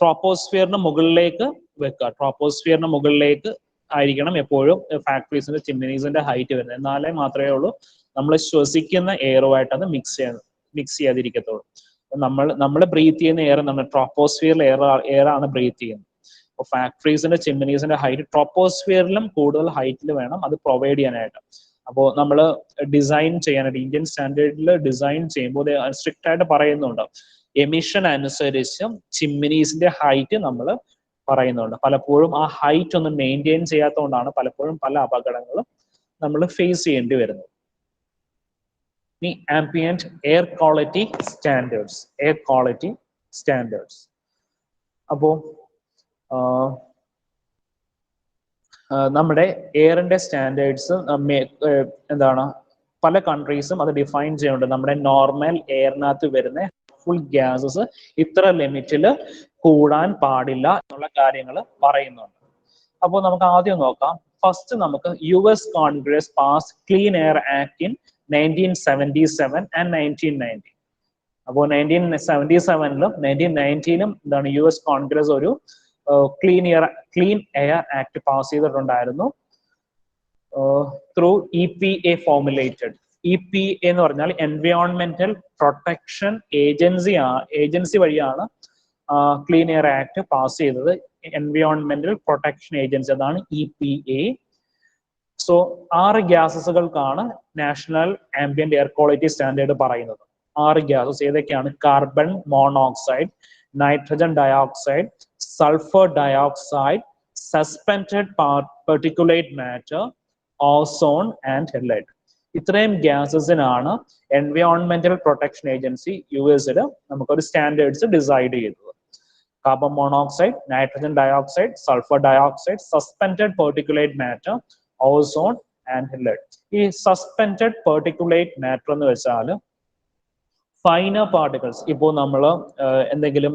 ട്രോപ്പോസ്ഫിയറിന് മുകളിലേക്ക് വെക്കുക. ട്രോപ്പോസ്ഫിയറിന് മുകളിലേക്ക് ആയിരിക്കണം എപ്പോഴും ഫാക്ടറീസിന്റെ ചിമ്മിനീസിന്റെ ഹൈറ്റ് വരുന്നത്. എന്നാലേ മാത്രമേ ഉള്ളൂ നമ്മൾ ശ്വസിക്കുന്ന എയറുമായിട്ട് അത് മിക്സ് ചെയ്യാതിരിക്കത്തുള്ളൂ. നമ്മൾ ബ്രീത്ത് ചെയ്യുന്ന എയർ നമ്മൾ ട്രോപ്പോസ്ഫിയറിൽ എയർ ആണ് ബ്രീത്ത് ചെയ്യുന്നത്. അപ്പോൾ ഫാക്ടറീസിന്റെ ചിമ്മിനീസിന്റെ ഹൈറ്റ് ട്രോപ്പോസ്ഫിയറിലും കൂടുതൽ ഹൈറ്റിൽ വേണം അത് പ്രൊവൈഡ് ചെയ്യാനായിട്ട്. അപ്പോൾ നമ്മൾ ഡിസൈൻ ചെയ്യാനായിട്ട് ഇന്ത്യൻ സ്റ്റാൻഡേർഡിൽ ഡിസൈൻ ചെയ്യുമ്പോൾ സ്ട്രിക്റ്റ് ആയിട്ട് പറയുന്നുണ്ട്, എമിഷൻ അനുസരിച്ച് ചിമ്മിനീസിന്റെ ഹൈറ്റ് നമ്മൾ പറയുന്നുണ്ട്. പലപ്പോഴും ആ ഹൈറ്റ് ഒന്നും മെയിൻറ്റെയിൻ ചെയ്യാത്തതുകൊണ്ടാണ് പലപ്പോഴും പല അപകടങ്ങളും നമ്മൾ ഫേസ് ചെയ്യേണ്ടി വരുന്നത്. ഇനി ambient air quality standards. Air quality standards. അപ്പോൾ നമ്മുടെ എയറിന്റെ സ്റ്റാൻഡേർഡ്സ് എന്താണ്, പല കൺട്രീസും അത് ഡിഫൈൻ ചെയ്യുന്നുണ്ട്. നമ്മുടെ നോർമൽ എയറിനകത്ത് വരുന്ന ഫുൾ ഗ്യാസസ് ഇത്ര ലിമിറ്റിൽ കൂടാൻ പാടില്ല എന്നുള്ള കാര്യങ്ങൾ പറയുന്നുണ്ട്. അപ്പോൾ നമുക്ക് ആദ്യം നോക്കാം. ഫസ്റ്റ് നമുക്ക് US Congress pass clean air act in 1977 and 1990. അപ്പോൾ 1977ലും 1990ലും എന്താണ് US കോൺഗ്രസ് ഒരു ക്ലീൻ എയർ ആക്ട് പാസ് ചെയ്തിട്ടുണ്ടായിരുന്നു. Through EPA formulated. EPA എന്ന് പറഞ്ഞാൽ എൻവയോൺമെന്റൽ പ്രൊട്ടക്ഷൻ ഏജൻസി വഴിയാണ് ക്ലീൻ എയർ ആക്ട് പാസ് ചെയ്തത്. എൻവയോൺമെന്റൽ പ്രൊട്ടക്ഷൻ ഏജൻസി, അതാണ് EPA. സോ 6 ഗ്യാസസുകൾക്കാണ് national ambient air quality standard പറയുന്നത്. 6 ഗ്യാസസ് ഏതൊക്കെയാണ്? Carbon monoxide, nitrogen dioxide, sulphur dioxide, suspended particulate matter, ozone and lead. ഇത്രയും ഗ്യാസസിനാണ് എൻവയോൺമെന്റൽ പ്രൊട്ടക്ഷൻ ഏജൻസി US നമുക്കൊരു സ്റ്റാൻഡേർഡ്സ് ഡിസൈഡ് ചെയ്തത്. Carbon monoxide, nitrogen dioxide, sulphur dioxide, suspended particulate matter, ozone and lead. ഈ suspended particulate matter എന്ന് വെച്ചാൽ finer particles. ഇപ്പോൾ നമ്മൾ എന്തെങ്കിലും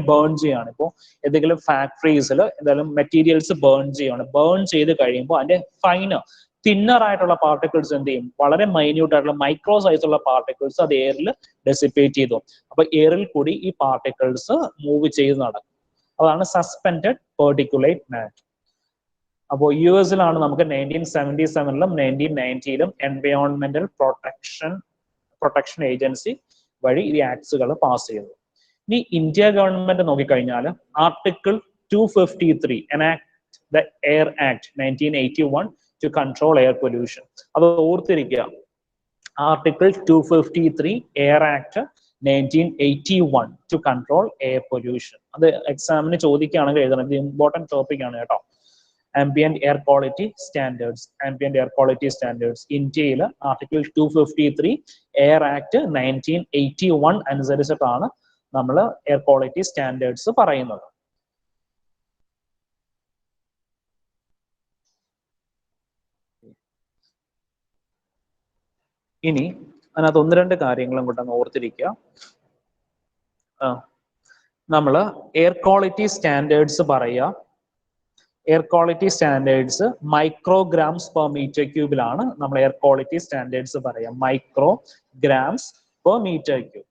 ബേൺ ചെയ്യാണ്, ഇപ്പോൾ എന്തെങ്കിലും ഫാക്ടറീസിൽ എന്തെങ്കിലും മെറ്റീരിയൽസ് ബേൺ ചെയ്യാണ്. ബേൺ ചെയ്ത് കഴിയുമ്പോൾ അതിന്റെ ഫൈനർ തിന്നർ ആയിട്ടുള്ള പാർട്ടിക്കിൾസ് എന്ത് ചെയ്യും? വളരെ മൈന്യൂട്ട് ആയിട്ടുള്ള മൈക്രോ സൈസുള്ള പാർട്ടിക്കിൾസ് അത് എയറിൽ ഡെസിപ്പേറ്റ് ചെയ്തു. അപ്പൊ എയറിൽ കൂടി ഈ പാർട്ടിക്കിൾസ് മൂവ് ചെയ്ത് നടക്കും. അതാണ് സസ്പെൻഡഡ് പാർട്ടിക്കുലേറ്റ് മാറ്റർ. അപ്പോൾ US നമുക്ക് 1977ലും 1990ലും എൻവയോൺമെന്റൽ പ്രൊട്ടക്ഷൻ ഏജൻസി വഴി ഈ ആക്ട്സുകൾ പാസ് ചെയ്തത്. ഇനി ഇന്ത്യ ഗവൺമെന്റ് നോക്കിക്കഴിഞ്ഞാൽ article 253 enact the air act 1981 to control air pollution. അത് ഓർത്തിരിക്കുക. Article 253 air act 1981 to control air pollution. അത് എക്സാമിന് ചോദിക്കുകയാണെങ്കിൽ എഴുതണം. ഇത് ഇമ്പോർട്ടന്റ് ടോപ്പിക് ആണ് കേട്ടോ. ആംബിയന്റ് എയർ ക്വാളിറ്റി സ്റ്റാൻഡേർഡ്സ് ഇന്ത്യയിൽ ആർട്ടിക്കിൾ 253 എയർ ആക്ട് 1981 അനുസരിച്ചിട്ടാണ് നമ്മൾ എയർ ക്വാളിറ്റി സ്റ്റാൻഡേർഡ്സ് പറയുന്നത്. ഇനി അതിനകത്ത് 1-2 കാര്യങ്ങളും കൂടെ ഓർത്തിരിക്കുക. നമ്മൾ എയർ ക്വാളിറ്റി സ്റ്റാൻഡേർഡ്സ് പറയുക. Air quality standards micrograms per metre ക്യൂബിലാണ് നമ്മൾ എയർ ക്വാളിറ്റി സ്റ്റാൻഡേർഡ്സ് പറയാം. Micrograms per metre cube.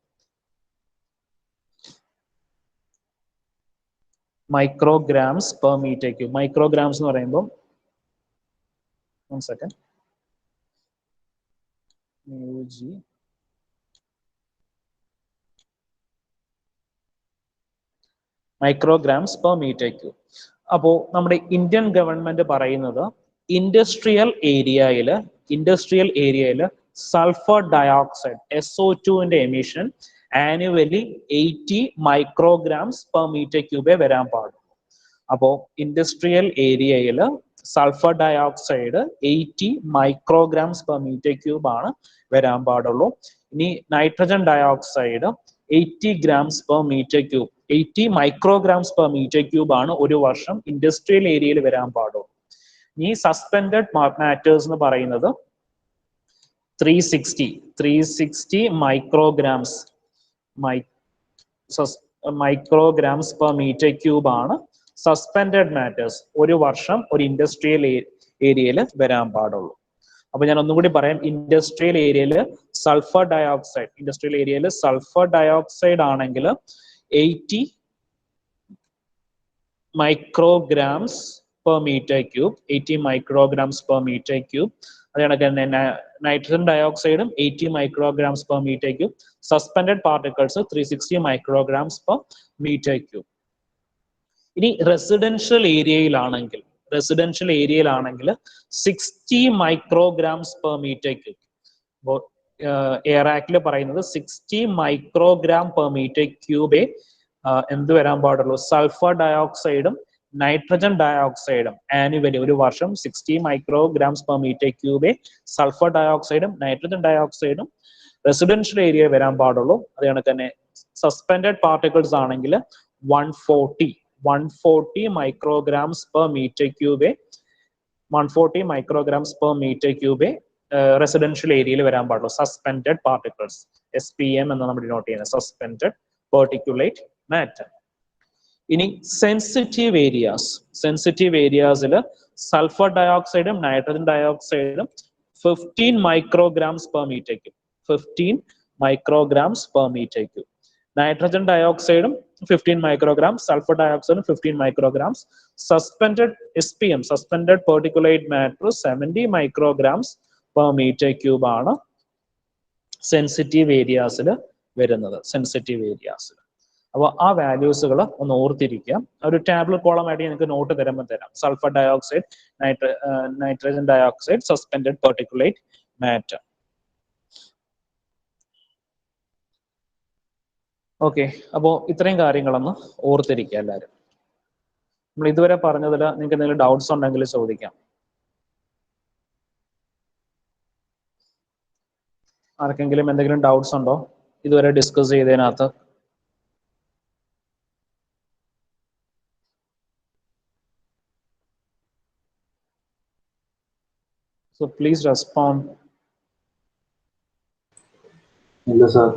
Micrograms per metre cube. Micrograms എന്ന് പറയുമ്പോൾ മൈക്രോഗ്രാംസ് പെർ മീറ്റർ ക്യൂബ്. അപ്പോൾ നമ്മുടെ ഇന്ത്യൻ ഗവൺമെന്റ് പറയുന്നത് ഇൻഡസ്ട്രിയൽ ഏരിയയിൽ sulphur dioxide SO2 emission annually 80 micrograms per metre ക്യൂബേ വരാൻ പാടുള്ളൂ. അപ്പോൾ ഇൻഡസ്ട്രിയൽ ഏരിയയിൽ sulphur dioxide 80 micrograms per metre cube ആണ് വരാൻ പാടുള്ളൂ. ഇനി nitrogen dioxide 80 grams per metre cube, 80 micrograms per metre cube ആണ് ഒരു വർഷം ഇൻഡസ്ട്രിയൽ ഏരിയയിൽ വരാൻ പാടുള്ളൂ. ഈ സസ്പെൻഡഡ് മാറ്റേഴ്സ് എന്ന് പറയുന്നത് 360 മൈക്രോഗ്രാംസ് പെർ മീറ്റർ ക്യൂബ് ആണ് സസ്പെൻഡഡ് മാറ്റേഴ്സ് ഒരു വർഷം ഒരു ഇൻഡസ്ട്രിയൽ ഏരിയയിൽ വരാൻ പാടുള്ളൂ. അപ്പൊ ഞാൻ ഒന്നും കൂടി പറയാം. ഇൻഡസ്ട്രിയൽ ഏരിയയിൽ സൾഫർ ഡയോക്സൈഡ് ആണെങ്കിൽ 80 micrograms per metre cube, 80 micrograms per metre cube. അതുകണക്ക് തന്നെ നൈട്രജൻ ഡയോക്സൈഡും 80 micrograms per metre cube. Suspended particles 360 micrograms per metre cube. ഇനി റെസിഡൻഷ്യൽ ഏരിയയിലാണെങ്കിൽ 60 മൈക്രോഗ്രാംസ് പെർ മീറ്റർ ക്യൂബ്. അപ്പോൾ എയർ ആക്ടിൽ പറയുന്നത് 60 മൈക്രോഗ്രാം പെർ മീറ്റർ ക്യൂബേ എന്ത് വരാൻ പാടുള്ളൂ? സൾഫർ ഡയോക്സൈഡും നൈട്രജൻ ഡയോക്സൈഡും ആനുവലി ഒരു വർഷം 60 മൈക്രോഗ്രാംസ് പെർ മീറ്റർ ക്യൂബേ സൾഫർ ഡയോക്സൈഡും നൈട്രജൻ ഡയോക്സൈഡും റെസിഡൻഷ്യൽ ഏരിയ വരാൻ പാടുള്ളൂ. അത് കണക്ക് തന്നെ സസ്പെൻഡഡ് പാർട്ടിക്കിൾസ് ആണെങ്കിൽ 140 മൈക്രോഗ്രാംസ് പെർ മീറ്റർ ക്യൂബേ 140 മൈക്രോഗ്രാംസ് പെർ മീറ്റർ ക്യൂബേ റെസിഡൻഷ്യൽ ഏരിയയിൽ വരാൻ പാടുള്ളൂ. സസ്പെൻഡഡ് പാർട്ടിക്കിൾസ് SPM എന്ന് നമ്മൾ നോട്ട് ചെയ്യുന്നത്, സസ്പെൻഡഡ് പെർട്ടിക്കുലേറ്റ് മാറ്റർ. ഇനി സെൻസിറ്റീവ് ഏരിയാസിൽ സൾഫർ ഡയോക്സൈഡും നൈട്രജൻ ഡയോക്സൈഡും 15 micrograms per metre cube 15 micrograms per metre cube nitrogen ഡയോക്സൈഡും 15 മൈക്രോഗ്രാം, സൾഫർ ഡയോക്സൈഡും 15 micrograms. Suspended SPM suspended particulate matter 70 micrograms per metre cube ആണ് സെൻസിറ്റീവ് ഏരിയാസിൽ വരുന്നത്. സെൻസിറ്റീവ് ഏരിയാസിൽ അപ്പോൾ ആ വാല്യൂസുകൾ ഒന്ന് ഓർത്തിരിക്കുക. ഒരു ടാബിൾ കോളം ആയിട്ട് എനിക്ക് നോട്ട് തരുമ്പോൾ തരാം. Sulphur dioxide, nitrogen dioxide, suspended particulate matter. Okay, അപ്പോൾ ഇത്രയും കാര്യങ്ങളൊന്ന് ഓർത്തിരിക്കുക എല്ലാവരും. നമ്മൾ ഇതുവരെ പറഞ്ഞതിൽ നിങ്ങൾക്ക് എന്തെങ്കിലും ഡൗട്ട്സ് ഉണ്ടെങ്കിൽ ചോദിക്കാം. ആർക്കെങ്കിലും എന്തെങ്കിലും ഡൗട്ട്സ് ഉണ്ടോ ഇതുവരെ discuss ചെയ്തതിനകത്ത്? So please respond. Yes, sir.